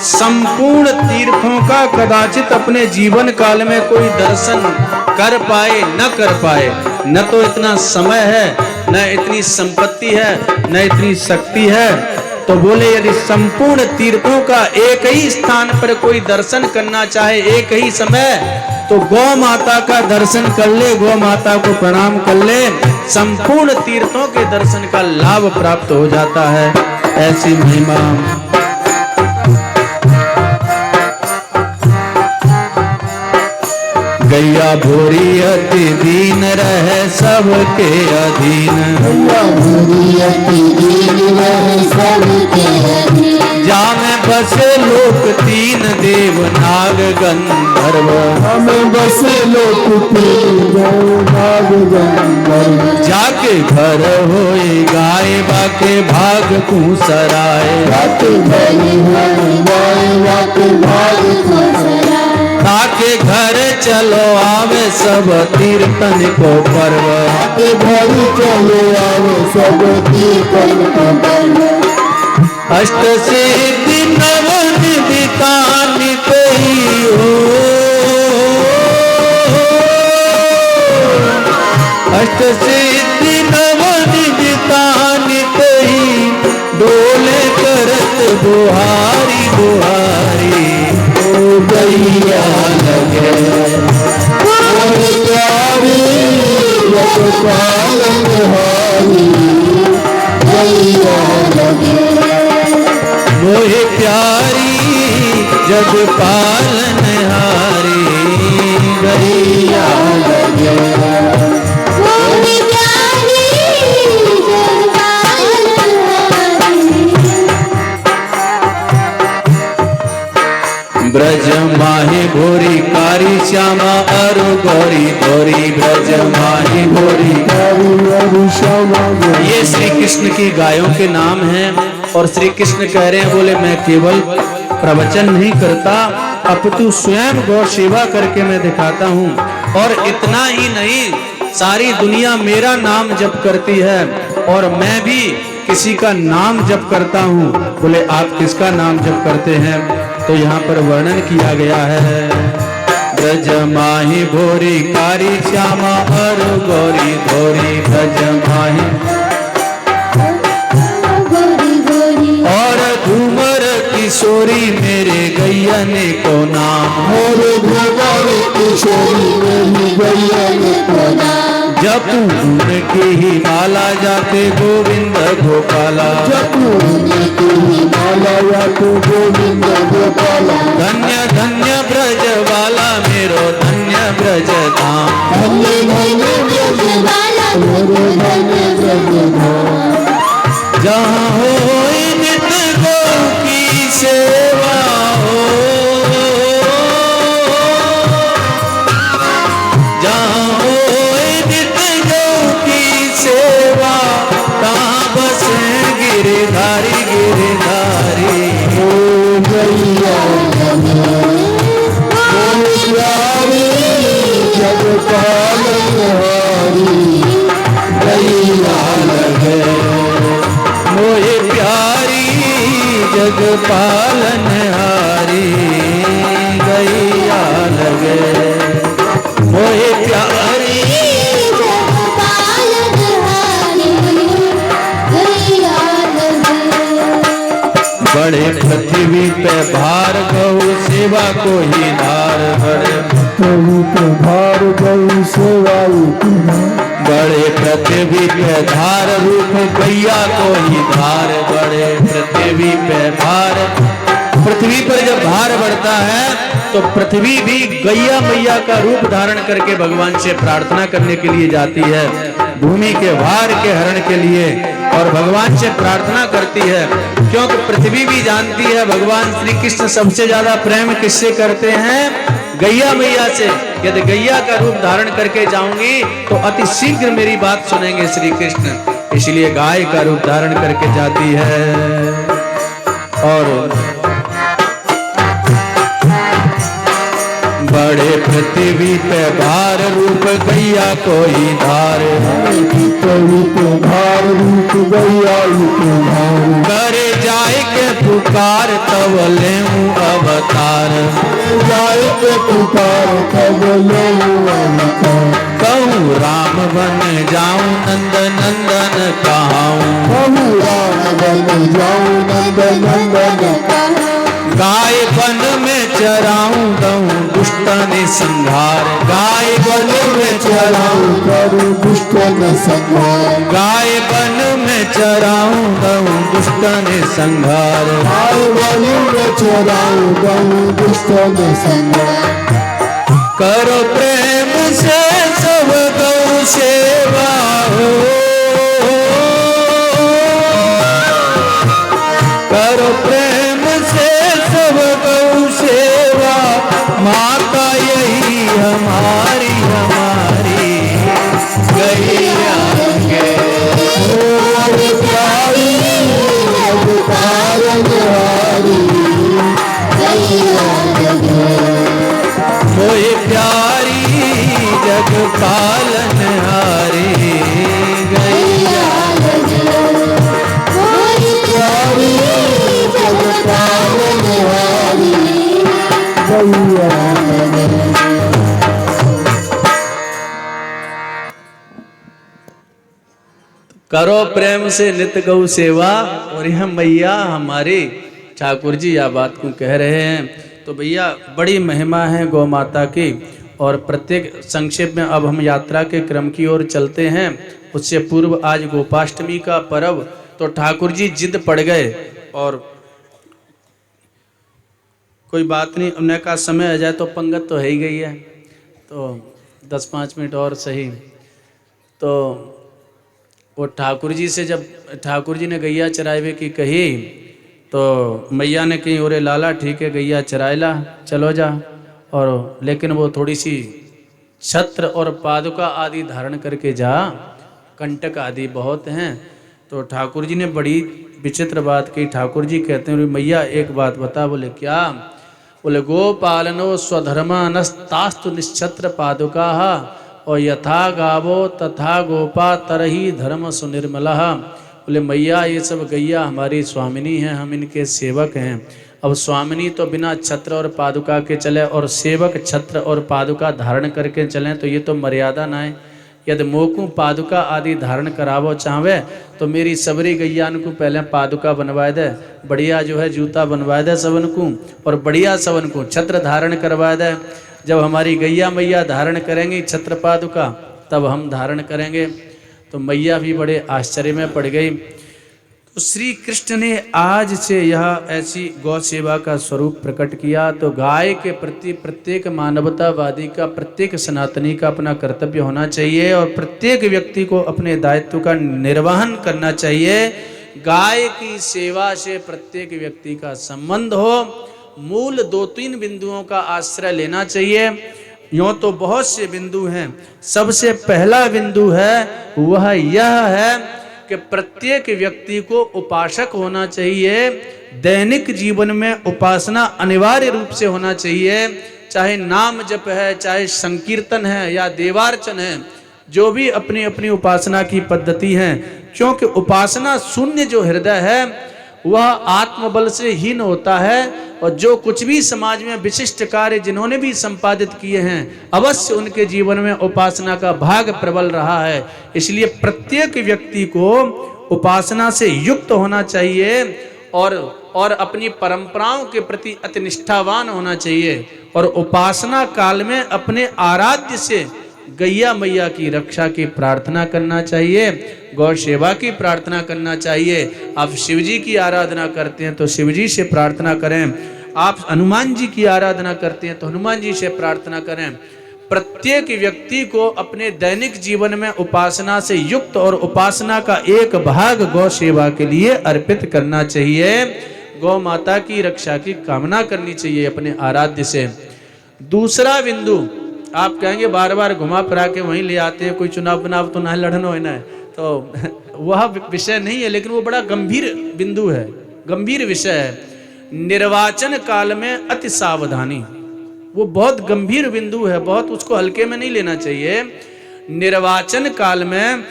संपूर्ण तीर्थों का कदाचित अपने जीवन काल में कोई दर्शन कर पाए न कर पाए। न तो इतना समय है, न इतनी संपत्ति है, न इतनी शक्ति है। तो बोले यदि संपूर्ण तीर्थों का एक ही स्थान पर कोई दर्शन करना चाहे एक ही समय, तो गौ माता का दर्शन कर ले, गौ माता को प्रणाम कर ले। संपूर्ण तीर्थों के दर्शन का लाभ प्राप्त हो जाता है। ऐसी महिमा गैया भोरी अति दीन रहे सबके अधीन। गैया भोरी अति दीन रहे सबके अधीन। जामे बसे लोक तीन देव नाग गंधर्व हमें बसे लोक तीन देव नाग गंधर्व जाके घर होए गाय बाके भाग तू सराय जाके घर होए गाय बाके भाग तू सराय ताके घर चलो आवे सब कीर्तन को पर्व के घर चले आवे सब कीर्तन को पर्व अष्ट सिद्धि नव निधिता नित ही हो अष्ट सिद्धि नव निधिता नित ही डोले करत बुहारी बुहारी ओ गैया लगे और प्यारी जग पालन हारी गैया लगे मोहे प्यारी जग पालन हारी गैया लगे मोरी प्यारी ब्रज माही भोरी कारी श्यामा अरु गौरी गौरी ब्रज माही भोरी ये श्री कृष्ण की गायों के नाम हैं और श्री कृष्ण कह रहे हैं बोले मैं केवल प्रवचन नहीं करता अपितु स्वयं गौ सेवा करके मैं दिखाता हूँ और इतना ही नहीं सारी दुनिया मेरा नाम जप करती है और मैं भी किसी का नाम जप करता हूँ। बोले आप किसका नाम जप करते हैं? तो यहाँ पर वर्णन किया गया है ब्रज माही भोरी कारी श्यामा और गौरी गौरी ब्रज माही और धूमर किशोरी मेरे गैया ने को नाम मोरे भगवान किशोरी मेरी गैया ने को नाम जप उनकी ही माला जाते गोविंद गोपाला जपूने की माला या तू गोविंद गोपाला धन्य धन्य ब्रज वाला मेरो धन्य ब्रज धाम धन्य धन्य ब्रज वाला मेरे धन्य ब्रज धाम जहाँ हो नित्य गौ की सेवा हो जहाँ हो नित्य गौ की सेवा तहाँ बसे गिरधारी गिरधारी ओ गैया लगे ओ प्यारी जग पालन हारी गैया लगे मोहे प्यारी जग पालन हारी गैया लगे मोहे प्यारी बड़े पृथ्वी पे भार गौ सेवा को ही धार बड़े प्रभु के भार गौ सेवाई बड़े पृथ्वी पे धार रूप गैया को ही धार बड़े पृथ्वी पे भार पृथ्वी पर जब भार बढ़ता है तो पृथ्वी भी गैया मैया का रूप धारण करके भगवान से प्रार्थना करने के लिए जाती है भूमि के भार के हरण के लिए और भगवान से प्रार्थना करती है क्योंकि पृथ्वी भी जानती है भगवान श्री कृष्ण सबसे ज्यादा प्रेम किससे करते हैं गैया मैया से। यदि गैया का रूप धारण करके जाऊंगी तो अति शीघ्र मेरी बात सुनेंगे श्री कृष्ण, इसलिए गाय का रूप धारण करके जाती है। और बड़े पृथ्वी पे भार रूप गैया को ही धार भार रूप गैया भार करे जाए के पुकार तब लेऊं अवतार जाए के पुकार तब अवतार कहूँ राम बन जाऊं नंद नंदन कहाऊं कहूँ राम बन जाऊं नंद नंदन गाय बन में चराऊं दऊं दुष्ट निसंहार गाय बन में चराऊं करूं दुष्ट न संहार गाय बन में चराऊं दऊं दुष्ट निसंहार गाय बन में चराऊं दऊं दुष्ट न संहार करो प्रेम से सब गौ सेवा हो करो प्रेम करो प्रेम से नित गौ सेवा। और यह मैया हमारे ठाकुर जी यह बात को कह रहे हैं। तो भैया बड़ी महिमा है गौ माता की। और प्रत्येक संक्षेप में अब हम यात्रा के क्रम की ओर चलते हैं। उससे पूर्व आज गोपाष्टमी का पर्व, तो ठाकुर जी जिद पड़ गए और कोई बात नहीं, उन्हें का समय आ जाए तो पंगत तो है ही गई है, तो 10-5 मिनट और सही। तो वो ठाकुर जी से जब ठाकुर जी ने गैया चरावे की कही तो मैया ने कही ओरे लाला ठीक है गैया चरायला चलो जा। और लेकिन वो थोड़ी सी छत्र और पादुका आदि धारण करके जा, कंटक आदि बहुत हैं। तो ठाकुर जी ने बड़ी विचित्र बात की। ठाकुर जी कहते हैं मैया एक बात बता। बोले क्या? बोले गोपालनो स्वधर्मानस्तास्तु निश्छत्र पादुका और यथा गावो तथा गोपा तरही धर्म सुनिर्मलः। बोले मैया ये सब गैया हमारी स्वामिनी हैं, हम इनके सेवक हैं। अब स्वामिनी तो बिना छत्र और पादुका के चले और सेवक छत्र और पादुका धारण करके चलें तो ये तो मर्यादा ना है। यदि मोकू पादुका आदि धारण करावो चाहवे तो मेरी सबरी गैयान को पहले पादुका बनवा दे, बढ़िया जो है जूता बनवा दे सबन को, और बढ़िया सबन को छत्र धारण करवा दे। जब हमारी गैया मैया धारण करेंगी छत्र पादुका तब हम धारण करेंगे। तो मैया भी बड़े आश्चर्य में पड़ गई। तो श्री कृष्ण ने आज से यह ऐसी गौ सेवा का स्वरूप प्रकट किया। तो गाय के प्रति प्रत्येक मानवतावादी का, प्रत्येक सनातनी का अपना कर्तव्य होना चाहिए और प्रत्येक व्यक्ति को अपने दायित्व का निर्वहन करना चाहिए। गाय की सेवा से प्रत्येक व्यक्ति का संबंध हो। मूल 2-3 बिंदुओं का आश्रय लेना चाहिए। यूँ तो बहुत से बिंदु हैं, सबसे पहला बिंदु है वह यह है कि प्रत्येक व्यक्ति को उपासक होना चाहिए। दैनिक जीवन में उपासना अनिवार्य रूप से होना चाहिए। चाहे नाम जप है, चाहे संकीर्तन है या देवार्चन है, जो भी अपनी अपनी उपासना की पद्धति है। क्योंकि उपासना शून्य जो हृदय है वह आत्मबल से हीन होता है। और जो कुछ भी समाज में विशिष्ट कार्य जिन्होंने भी संपादित किए हैं अवश्य उनके जीवन में उपासना का भाग प्रबल रहा है। इसलिए प्रत्येक व्यक्ति को उपासना से युक्त होना चाहिए और अपनी परंपराओं के प्रति अति निष्ठावान होना चाहिए। और उपासना काल में अपने आराध्य से गैया मैया की रक्षा की प्रार्थना करना चाहिए, गौ सेवा की प्रार्थना करना चाहिए। आप शिव जी की आराधना करते हैं तो शिव जी से प्रार्थना करें, आप हनुमान जी की आराधना करते हैं तो हनुमान जी से प्रार्थना करें। प्रत्येक व्यक्ति को अपने दैनिक जीवन में उपासना से युक्त और उपासना का एक भाग गौ सेवा के लिए अर्पित करना चाहिए। गौ माता की रक्षा की कामना करनी चाहिए अपने आराध्य से। दूसरा बिंदु, आप कहेंगे बार बार घुमा फिरा के वहीं ले आते हैं, कोई चुनाव बनाव तो ना लड़ना है ना, तो वह विषय नहीं है, लेकिन वो बड़ा गंभीर बिंदु है, गंभीर विषय है। निर्वाचन काल में अति सावधानी, वो बहुत गंभीर बिंदु है, बहुत उसको हल्के में नहीं लेना चाहिए। निर्वाचन काल में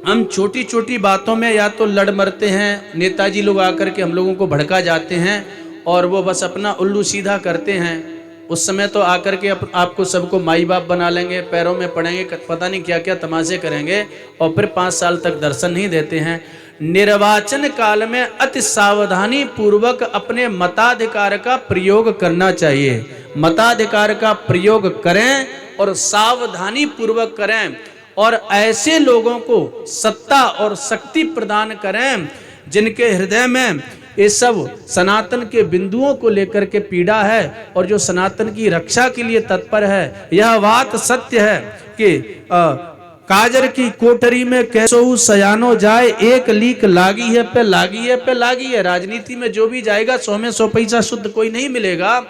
हम छोटी छोटी बातों में या तो लड़ मरते हैं, नेताजी लोग आकर के हम लोगों को भड़का जाते हैं और वो बस अपना उल्लू सीधा करते हैं। उस समय तो आकर के आपको सबको माई बाप बना लेंगे, पैरों में पड़ेंगे, पता नहीं क्या क्या तमाशे करेंगे और फिर 5 साल तक दर्शन नहीं देते हैं। निर्वाचन काल में अति सावधानी पूर्वक अपने मताधिकार का प्रयोग करना चाहिए। मताधिकार का प्रयोग करें और सावधानी पूर्वक करें और ऐसे लोगों को सत्ता और शक्ति प्रदान करें जिनके हृदय में ये सब सनातन के बिंदुओं को लेकर के पीड़ा है और जो सनातन की रक्षा के लिए तत्पर है। यह बात सत्य है कि काजर की कोठरी में कैसो सयानो जाए, एक लीक लागी है पे लागी है पे लागी है। राजनीति में जो भी जाएगा 100 में 100 पैसा शुद्ध कोई नहीं मिलेगा,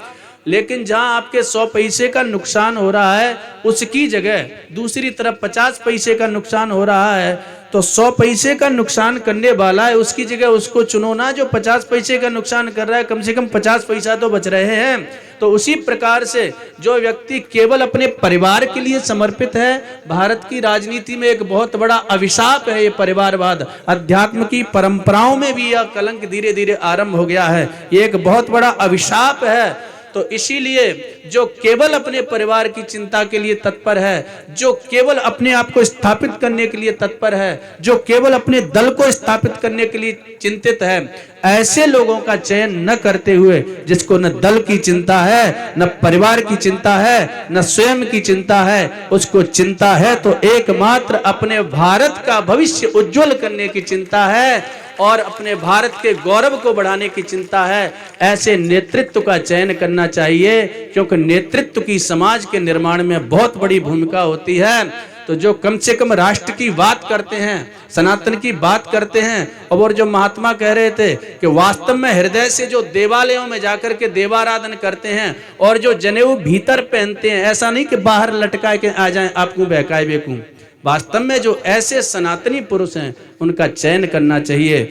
लेकिन जहां आपके 100 पैसे का नुकसान हो रहा है उसकी जगह दूसरी तरफ 50 पैसे का नुकसान हो रहा है, तो 100 पैसे का नुकसान करने वाला है उसकी जगह उसको चुनो ना जो 50 पैसे का नुकसान कर रहा है, कम से कम 50 पैसा तो बच रहे हैं। तो उसी प्रकार से जो व्यक्ति केवल अपने परिवार के लिए समर्पित है, भारत की राजनीति में एक बहुत बड़ा अभिशाप है ये परिवारवाद। अध्यात्म की परंपराओं में भी यह कलंक धीरे धीरे आरंभ हो गया है, ये एक बहुत बड़ा अभिशाप है तो इसीलिए जो केवल अपने परिवार की चिंता के लिए तत्पर है, जो केवल अपने आप को स्थापित करने के लिए तत्पर है, जो केवल अपने दल को स्थापित करने के लिए चिंतित है, ऐसे लोगों का चयन न करते हुए, जिसको न दल की चिंता है, न परिवार की चिंता है, न स्वयं की चिंता है, उसको चिंता है तो एकमात्र अपने भारत का भविष्य उज्जवल करने की चिंता है और अपने भारत के गौरव को बढ़ाने की चिंता है, ऐसे नेतृत्व का चयन करना चाहिए। क्योंकि नेतृत्व की समाज के निर्माण में बहुत बड़ी भूमिका होती है। तो जो कम से कम राष्ट्र की बात करते हैं, सनातन की बात करते हैं, और जो महात्मा कह रहे थे कि वास्तव में हृदय से जो देवालयों में जाकर के देवाराधन करते हैं और जो जनेऊ भीतर पहनते हैं, ऐसा नहीं कि बाहर लटका के आ जाएं आपको बहकाए बेकूं, वास्तव में जो ऐसे सनातनी पुरुष हैं उनका चयन करना चाहिए।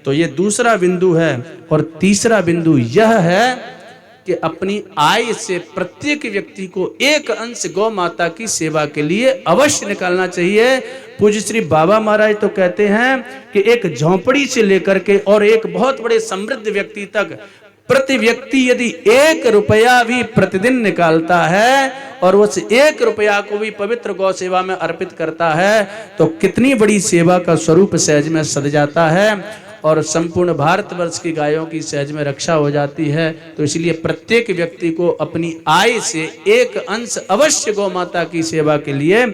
तो ये दूसरा बिंदु है। और तीसरा बिंदु यह है कि अपनी आय से प्रत्येक व्यक्ति को एक अंश गौ माता की सेवा के लिए अवश्य निकालना चाहिए। पूज्य श्री बाबा महाराज तो कहते हैं कि एक झोंपड़ी से लेकर के और एक बहुत बड़े समृद्ध व्यक्ति तक प्रति व्यक्ति यदि 1 रुपया भी प्रतिदिन निकालता है और उस 1 रुपया को भी पवित्र गौ सेवा में अर्पित करता है तो कितनी बड़ी सेवा का स्वरूप सहज में सद जाता है और संपूर्ण भारतवर्ष की गायों की सहज में रक्षा हो जाती है। तो इसलिए प्रत्येक व्यक्ति को अपनी आय से एक अंश अवश्य गौ माता की सेवा के लिए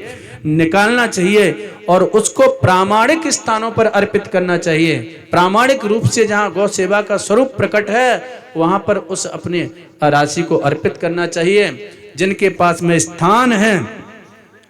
निकालना चाहिए और उसको प्रामाणिक स्थानों पर अर्पित करना चाहिए। प्रामाणिक रूप से जहाँ गौ सेवा का स्वरूप प्रकट है वहां पर उस अपने राशि को अर्पित करना चाहिए। जिनके पास में स्थान है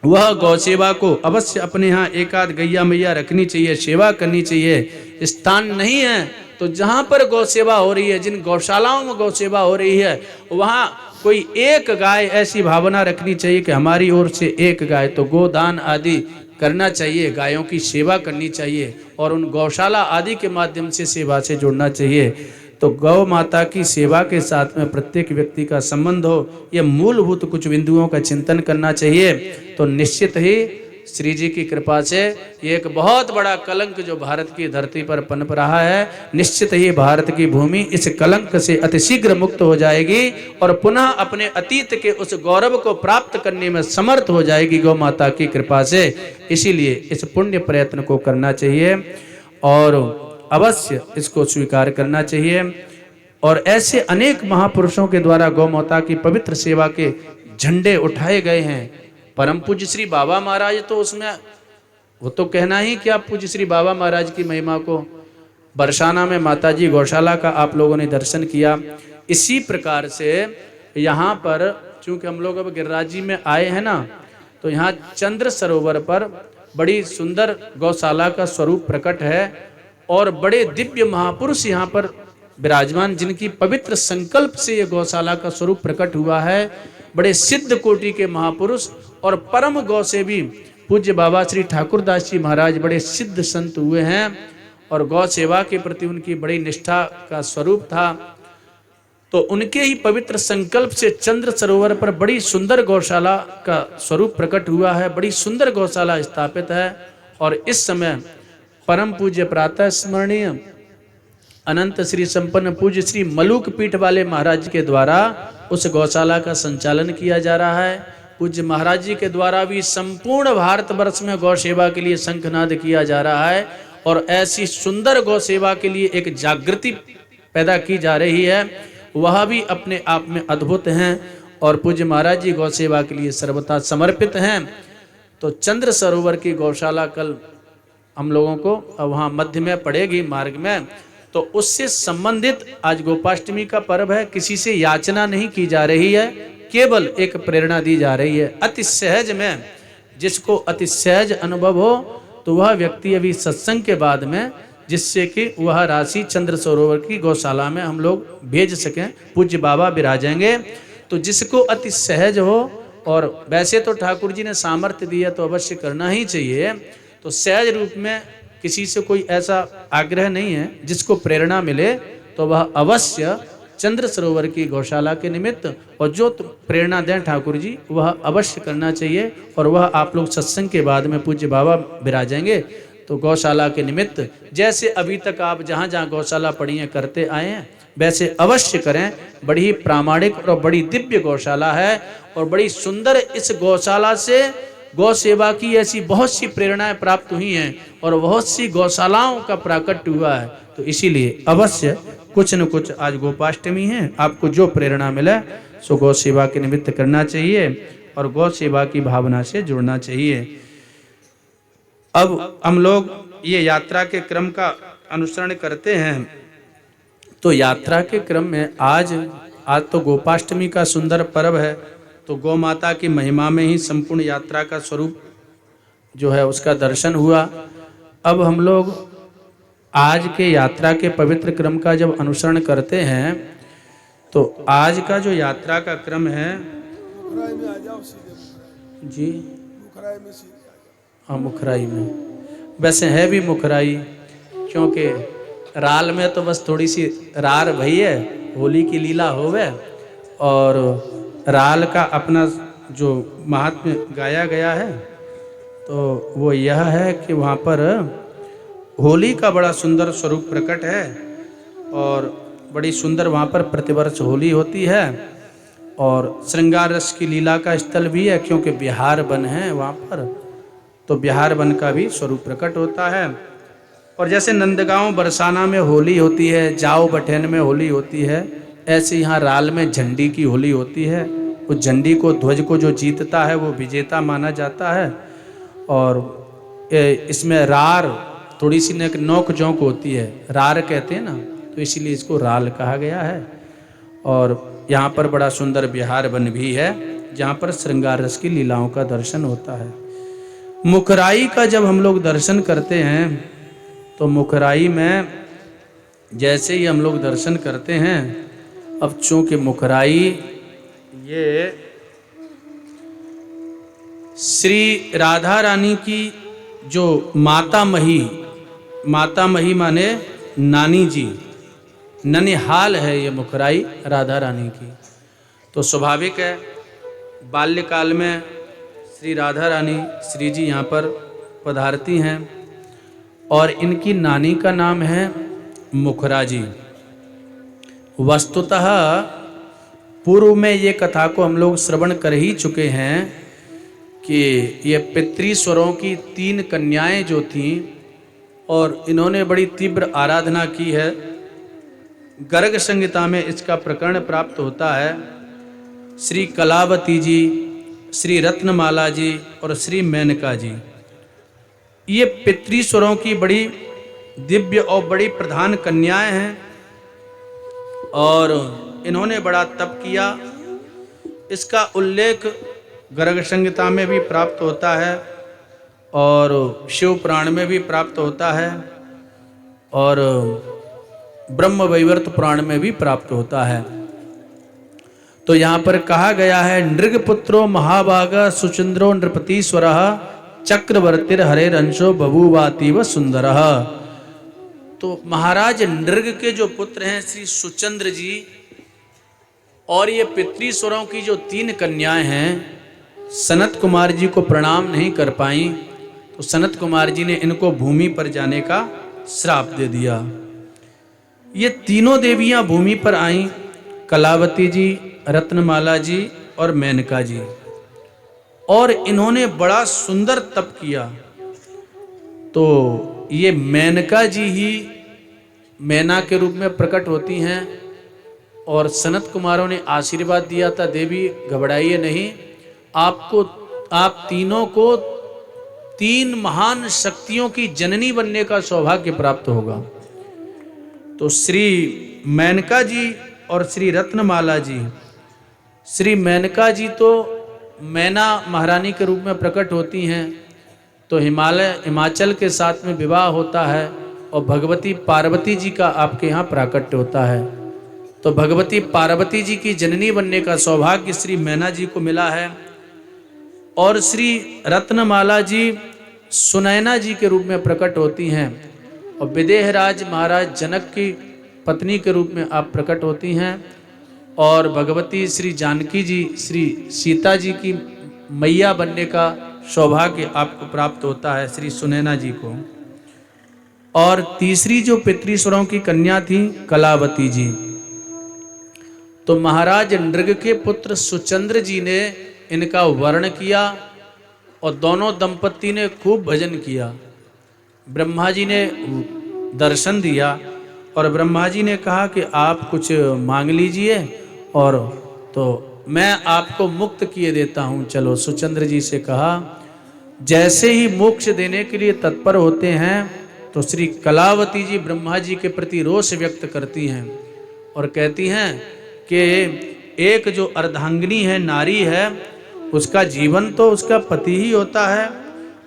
वह गौ सेवा को अवश्य अपने यहाँ एक आध गैया मैया रखनी चाहिए, सेवा करनी चाहिए। स्थान नहीं है तो जहाँ पर गौ सेवा हो रही है, जिन गौशालाओं में गौ सेवा हो रही है, वहाँ कोई एक गाय ऐसी भावना रखनी चाहिए कि हमारी ओर से एक गाय, तो गोदान आदि करना चाहिए, गायों की सेवा करनी चाहिए और उन गौशाला आदि के माध्यम से सेवा से जुड़ना चाहिए। तो गौ माता की सेवा के साथ में प्रत्येक व्यक्ति का संबंध हो, ये मूलभूत कुछ बिंदुओं का चिंतन करना चाहिए। तो निश्चित ही श्री जी की कृपा से ये एक बहुत बड़ा कलंक जो भारत की धरती पर पनप रहा है, निश्चित ही भारत की भूमि इस कलंक से अतिशीघ्र मुक्त हो जाएगी और पुनः अपने अतीत के उस गौरव को प्राप्त करने में समर्थ हो जाएगी गौ माता की कृपा से। इसीलिए इस पुण्य प्रयत्न को करना चाहिए और अवश्य इसको स्वीकार करना चाहिए। और ऐसे अनेक महापुरुषों के द्वारा गौ माता की पवित्र सेवा के झंडे उठाए गए हैं। परम पूज्य श्री बाबा महाराज तो उसमें वो तो कहना ही क्या, पूज्य श्री बाबा महाराज की महिमा को बरसाना में माताजी गौशाला का आप लोगों ने दर्शन किया। इसी प्रकार से यहाँ पर चूंकि हम लोग अब गिरिराज जी में आए हैं ना, तो यहाँ चंद्र सरोवर पर बड़ी सुंदर गौशाला का स्वरूप प्रकट है और बड़े दिव्य महापुरुष यहाँ पर विराजमान, जिनकी पवित्र संकल्प से ये गौशाला का स्वरूप प्रकट हुआ है। बड़े सिद्ध कोटि के महापुरुष और परम गौ से भी पूज्य बाबा श्री ठाकुरदास जी महाराज बड़े सिद्ध संत हुए हैं और गौ सेवा के प्रति उनकी बड़ी निष्ठा का स्वरूप था। तो उनके ही पवित्र संकल्प से चंद्र सरोवर पर बड़ी सुंदर गौशाला का स्वरूप प्रकट हुआ है, बड़ी सुंदर गौशाला स्थापित है। और इस समय परम पूज्य प्रातः स्मरणीय अनंत श्री संपन्न पूज्य श्री मलूक पीठ वाले महाराज के द्वारा उस गौशाला का संचालन किया जा रहा है। पूज्य महाराज जी के द्वारा भी संपूर्ण भारतवर्ष में गौ सेवा के लिए शंखनाद किया जा रहा है और ऐसी सुंदर गौ सेवा के लिए एक जागृति पैदा की जा रही है, वह भी अपने आप में अद्भुत हैं और पूज्य महाराज जी गौ सेवा के लिए सर्वथा समर्पित हैं। तो चंद्र सरोवर की गौशाला कल हम लोगों को वहाँ मध्य में पड़ेगी मार्ग में, तो उससे संबंधित आज गोपाष्टमी का पर्व है। किसी से याचना नहीं की जा रही है, केवल एक प्रेरणा दी जा रही है अति सहज में। जिसको अति सहज अनुभव हो तो वह व्यक्ति अभी सत्संग के बाद में, जिससे कि वह राशि चंद्र सरोवर की गौशाला में हम लोग भेज सकें, पूज्य बाबा विराजेंगे। तो जिसको अति सहज हो, और वैसे तो ठाकुर जी ने सामर्थ्य दिया तो अवश्य करना ही चाहिए। तो सहज रूप में किसी से कोई ऐसा आग्रह नहीं है, जिसको प्रेरणा मिले तो वह अवश्य चंद्र सरोवर की गौशाला के निमित्त और जो प्रेरणा दें ठाकुर जी वह अवश्य करना चाहिए। और वह आप लोग सत्संग के बाद में पूज्य बाबा विराजेंगे तो गौशाला के निमित्त, जैसे अभी तक आप जहाँ जहाँ गौशाला पड़ी हैं करते आए हैं, वैसे अवश्य करें। बड़ी ही प्रामाणिक और बड़ी दिव्य गौशाला है और बड़ी सुंदर इस गौशाला से गौ सेवा की ऐसी बहुत सी प्रेरणाएं प्राप्त हुई हैं और बहुत सी गौशालाओं का प्राकट्य हुआ है। तो इसीलिए अवश्य कुछ न कुछ, आज गोपाष्टमी है, आपको जो प्रेरणा मिले सो गौ सेवा के निमित्त करना चाहिए और गौ सेवा की भावना से जुड़ना चाहिए। अब हम लोग ये यात्रा के क्रम का अनुसरण करते हैं। तो यात्रा के क्रम में आज तो गोपाष्टमी का सुंदर पर्व है, तो गौ माता की महिमा में ही संपूर्ण यात्रा का स्वरूप जो है उसका दर्शन हुआ। अब हम लोग आज के यात्रा के पवित्र क्रम का जब अनुसरण करते हैं तो आज का जो यात्रा का क्रम है जी, हाँ मुखराई में, वैसे है भी मुखराई, क्योंकि राल में तो बस थोड़ी सी रार भई है, होली की लीला होवे, और राल का अपना जो महात्म्य गाया गया है तो वो यह है कि वहाँ पर होली का बड़ा सुंदर स्वरूप प्रकट है और बड़ी सुंदर वहाँ पर प्रतिवर्ष होली होती है और श्रृंगार रस की लीला का स्थल भी है, क्योंकि बिहार वन है वहाँ पर, तो बिहार वन का भी स्वरूप प्रकट होता है। और जैसे नंदगांव बरसाना में होली होती है, जाओ बठैन में होली होती है, ऐसे यहाँ राल में झंडी की होली होती है। उस झंडी को, ध्वज को जो जीतता है वो विजेता माना जाता है। और इसमें रार थोड़ी सी नोक झोंक होती है, रार कहते हैं ना, तो इसीलिए इसको राल कहा गया है। और यहाँ पर बड़ा सुंदर बिहार वन भी है जहाँ पर श्रृंगार रस की लीलाओं का दर्शन होता है। मुखराई का जब हम लोग दर्शन करते हैं तो मुखराई में जैसे ही हम लोग दर्शन करते हैं, अब चूंकि मुखराई ये श्री राधा रानी की जो माता मही माने नानी जी, ननिहाल है ये मुखराई राधा रानी की। तो स्वाभाविक है बाल्यकाल में श्री राधा रानी श्री जी यहाँ पर पधारती हैं और इनकी नानी का नाम है मुखरा जी। वस्तुतः पूर्व में ये कथा को हम लोग श्रवण कर ही चुके हैं कि ये पितृस्वरों की 3 कन्याएं जो थीं और इन्होंने बड़ी तीव्र आराधना की है। गर्ग संहिता में इसका प्रकरण प्राप्त होता है। श्री कलावती जी, श्री रत्नमाला जी और श्री मेनका जी, ये पितृस्वरों की बड़ी दिव्य और बड़ी प्रधान कन्याएं हैं और इन्होंने बड़ा तप किया। इसका उल्लेख गर्ग संहिता में भी प्राप्त होता है और शिव पुराण में भी प्राप्त होता है और ब्रह्म वैवर्त पुराण में भी प्राप्त होता है। तो यहाँ पर कहा गया है, नृगपुत्रो महाभाग सुचंद्रो नृपतीश्वर चक्रवर्तिर हरेरंशो बभूवातीव सुंदर। तो महाराज नृग के जो पुत्र हैं श्री सुचंद्र जी और ये पितृस्वरों की जो 3 कन्याएं हैं, सनत कुमार जी को प्रणाम नहीं कर पाई, तो सनत कुमार जी ने इनको भूमि पर जाने का श्राप दे दिया। ये तीनों देवियां भूमि पर आईं, कलावती जी, रत्नमाला जी और मेनका जी, और इन्होंने बड़ा सुंदर तप किया। तो ये मेनका जी ही मैना के रूप में प्रकट होती हैं और सनत कुमारों ने आशीर्वाद दिया था, देवी घबराइए नहीं, आप तीनों को 3 महान शक्तियों की जननी बनने का सौभाग्य प्राप्त होगा। तो श्री मेनका जी और श्री रत्नमाला जी, श्री मेनका जी तो मैना महारानी के रूप में प्रकट होती हैं, तो हिमाचल के साथ में विवाह होता है और भगवती पार्वती जी का आपके यहाँ प्राकट्य होता है। तो भगवती पार्वती जी की जननी बनने का सौभाग्य श्री मैना जी को मिला है और श्री रत्नमाला जी सुनैना जी के रूप में प्रकट होती हैं और विदेहराज महाराज जनक की पत्नी के रूप में आप प्रकट होती हैं और भगवती श्री जानकी जी श्री सीता जी की मैया बनने का सौभाग्य आपको प्राप्त होता है श्री सुनैना जी को। और तीसरी जो पितृस्वरों की कन्या थी कलावती जी, तो महाराज नृग के पुत्र सुचंद्र जी ने इनका वर्ण किया और दोनों दंपति ने खूब भजन किया। ब्रह्मा जी ने दर्शन दिया और ब्रह्मा जी ने कहा कि आप कुछ मांग लीजिए और तो मैं आपको मुक्त किए देता हूँ। चलो, सुचंद्र जी से कहा। जैसे ही मोक्ष देने के लिए तत्पर होते हैं तो श्री कलावती जी ब्रह्मा जी के प्रति रोष व्यक्त करती हैं और कहती हैं कि एक जो अर्धांगिनी है, नारी है, उसका जीवन तो उसका पति ही होता है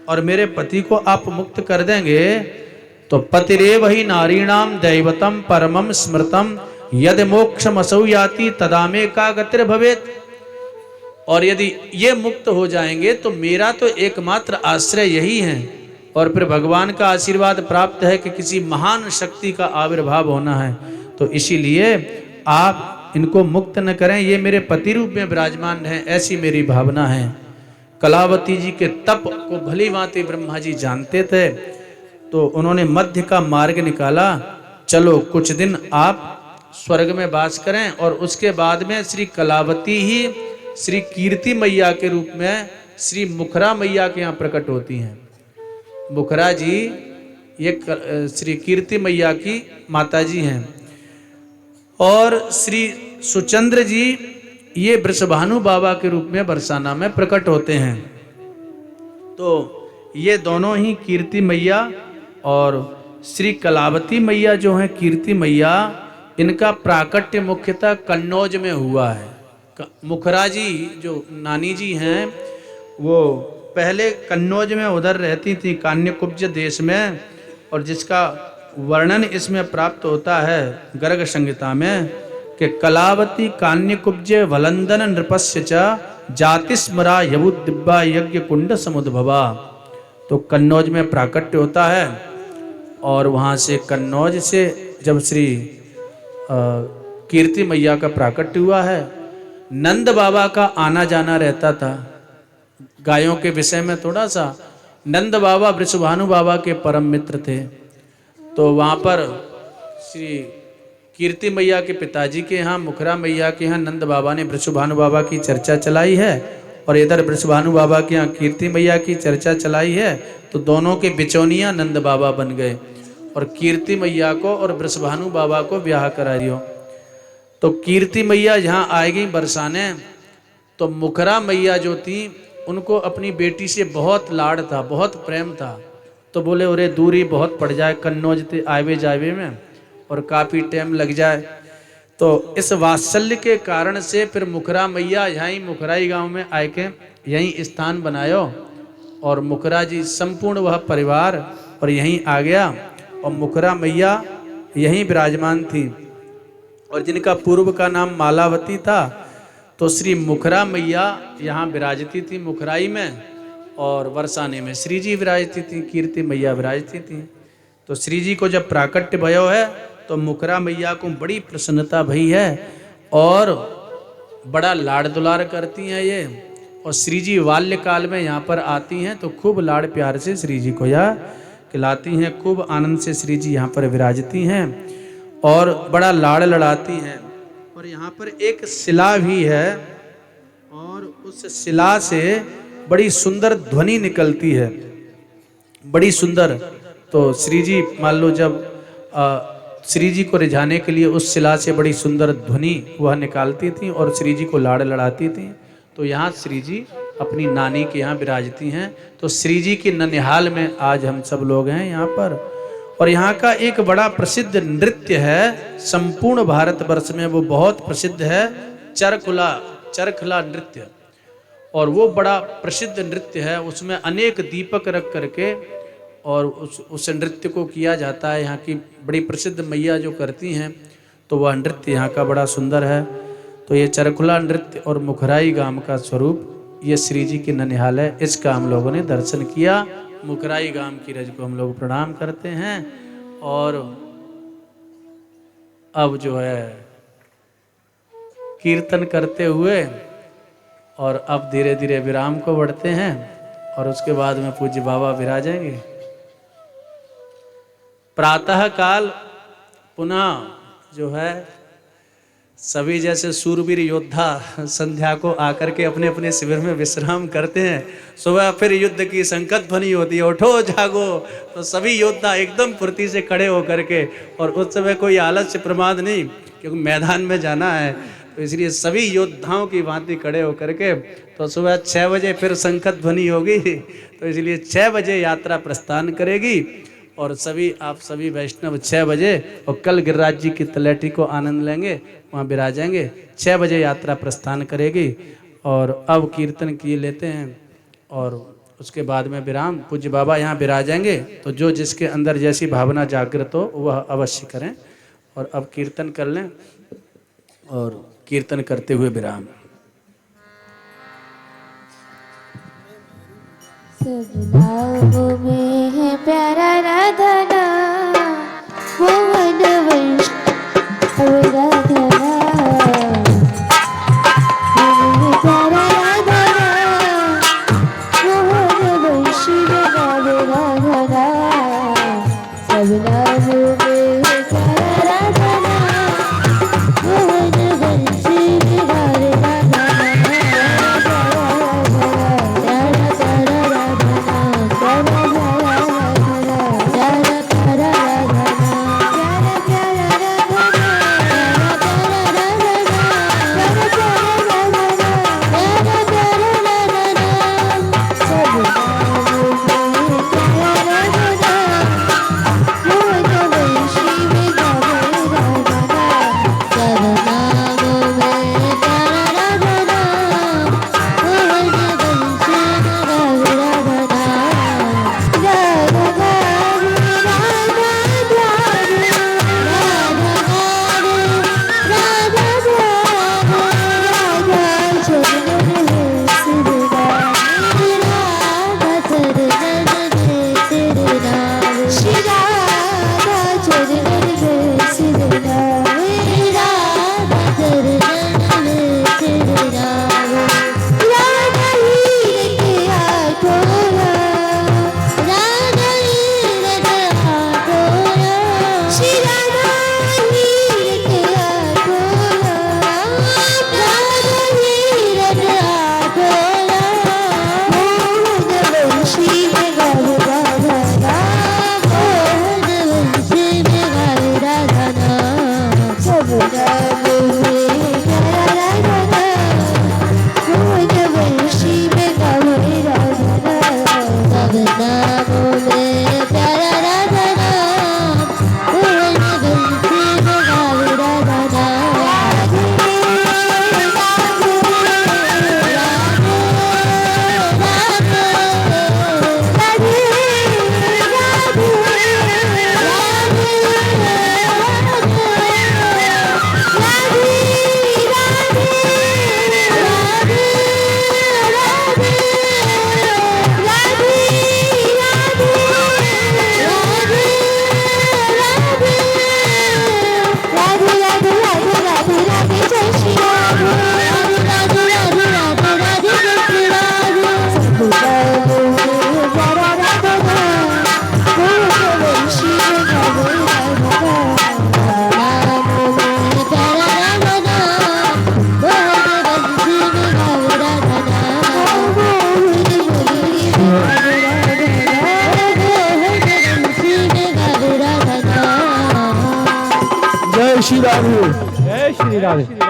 और मेरे पति को आप मुक्त कर देंगे तो पतिरेव ही नारीणाम दैवतम परमम स्मृतम यद मोक्षम असौ याति तदामे का गतिर भवेत। और यदि ये मुक्त हो जाएंगे तो मेरा तो एकमात्र आश्रय यही है और फिर भगवान का आशीर्वाद प्राप्त है कि किसी महान शक्ति का आविर्भाव होना है, तो इसीलिए आप इनको मुक्त न करें, ये मेरे पति रूप में विराजमान हैं, ऐसी मेरी भावना है। कलावती जी के तप को भली भांति ब्रह्मा जी जानते थे, तो उन्होंने मध्य का मार्ग निकाला। चलो, कुछ दिन आप स्वर्ग में वास करें और उसके बाद में श्री कलावती ही श्री कीर्ति मैया के रूप में श्री मुखरा मैया के यहाँ प्रकट होती हैं। मुखरा जी ये श्री कीर्ति मैया की माता जी हैं और श्री सुचंद्र जी ये वृषभानु बाबा के रूप में बरसाना में प्रकट होते हैं। तो ये दोनों ही कीर्ति मैया और श्री कलावती मैया जो हैं, कीर्ति मैया, इनका प्राकट्य मुख्यतः कन्नौज में हुआ है। मुखरा जी जो नानी जी हैं वो पहले कन्नौज में उधर रहती थी, कान्यकुब्ज देश में, और जिसका वर्णन इसमें प्राप्त होता है गर्ग संहिता में कि कलावती कान्यकुब्ज वलंदन नृपस्य च जातिस्मरा यबुद्दिब्बा यज्ञ कुंड समुद्भवा। तो कन्नौज में प्राकट्य होता है और वहाँ से कन्नौज से जब श्री कीर्ति मैया का प्राकट्य हुआ है, नंद बाबा का आना जाना रहता था। गायों के विषय में थोड़ा सा, नंद बाबा वृषभानु बाबा के परम मित्र थे, तो वहाँ पर श्री कीर्ति मैया के पिताजी के यहाँ, मुखरा मैया के यहाँ नंद बाबा ने वृषभानु बाबा की चर्चा चलाई है और इधर वृषभानु बाबा के यहाँ कीर्ति मैया की चर्चा चलाई है, तो दोनों के बिचौनिया नंद बाबा बन गए और कीर्ति मैया को और वृषभानु बाबा को ब्याह करा दियो। तो कीर्ति मैया यहाँ आएगी बरसाने, तो मुखरा मैया जो थी उनको अपनी बेटी से बहुत लाड था, बहुत प्रेम था, तो बोले अरे दूरी बहुत पड़ जाए कन्नौज ते आवे जावे में और काफ़ी टाइम लग जाए। तो इस वात्सल्य के कारण से फिर मुखरा मैया यहीं मुखराई गांव में आके यहीं स्थान बनायो और मुखरा जी संपूर्ण वह परिवार और यहीं आ गया और मुखरा मैया यहीं विराजमान थी और जिनका पूर्व का नाम मालावती था, तो श्री मुखरा मैया यहाँ विराजती थी मुखराई में और बरसाने में श्री जी विराजती थी, कीर्ति मैया विराजती थी। तो श्री जी को जब प्राकट्य भयो है तो मुखरा मैया को बड़ी प्रसन्नता भई है और बड़ा लाड़ दुलार करती हैं ये। और श्री जी बाल्यकाल में यहाँ पर आती हैं तो खूब लाड़ प्यार से श्री जी को यह खिलाती हैं, खूब आनंद से श्री जी यहाँ पर विराजती हैं और बड़ा लाड़ लड़ाती हैं। और यहाँ पर एक शिला भी है और उस शिला से बड़ी सुंदर ध्वनि निकलती है, बड़ी सुंदर। तो श्री जी मान लो जब श्री जी को रिझाने के लिए उस शिला से बड़ी सुंदर ध्वनि वह निकालती थी और श्री जी को लाड़ लड़ाती थी। तो यहाँ श्री जी अपनी नानी के यहाँ विराजती हैं। तो श्री जी के ननिहाल में आज हम सब लोग हैं यहाँ पर। और यहाँ का एक बड़ा प्रसिद्ध नृत्य है, संपूर्ण भारतवर्ष में वो बहुत प्रसिद्ध है, चरखला नृत्य। और वो बड़ा प्रसिद्ध नृत्य है, उसमें अनेक दीपक रख करके और उस नृत्य को किया जाता है। यहाँ की बड़ी प्रसिद्ध मैया जो करती हैं, तो वह नृत्य यहाँ का बड़ा सुंदर है। तो ये चरखुला नृत्य और मुखराई गांव का स्वरूप ये श्री जी की ननिहाल है। इसका हम लोगों ने दर्शन किया। मुखराई गांव की रज को हम लोग प्रणाम करते हैं। और अब जो है कीर्तन करते हुए और अब धीरे धीरे विराम को बढ़ते हैं और उसके बाद में पूज्य बाबा विराजेंगे। प्रातः काल पुनः जो है सभी जैसे सूरवीर योद्धा संध्या को आकर के अपने अपने शिविर में विश्राम करते हैं, सुबह फिर युद्ध की संकट ध्वनि होती है, उठो जागो। तो सभी योद्धा एकदम फुर्ती से खड़े होकर के, और उस समय कोई आलस्य प्रमाद नहीं, क्योंकि मैदान में जाना है, तो इसलिए सभी योद्धाओं की भांति खड़े होकर के, तो सुबह 6 बजे फिर संकट ध्वनि होगी, तो इसलिए 6 बजे यात्रा प्रस्थान करेगी। और सभी आप सभी वैष्णव 6 बजे, और कल गिरिराज जी की तलैटी को आनंद लेंगे, वहाँ विराजेंगे। 6 बजे यात्रा प्रस्थान करेगी। और अब कीर्तन किए लेते हैं, और उसके बाद में विराम। पूज्य बाबा यहाँ विराजेंगे, तो जो जिसके अंदर जैसी भावना जागृत हो वह अवश्य करें। और अब कीर्तन कर लें, और कीर्तन करते हुए विराम। सब नामों में है प्यारा राधा नाम, मोहन वंश राधा नाम, प्यारा राधा नाम, मोहन वंश राधा नाम। सब नामों में है प्यारा राधा नाम, मोहन वंश राधा नाम। जय श्री राधे। जय श्री राधे।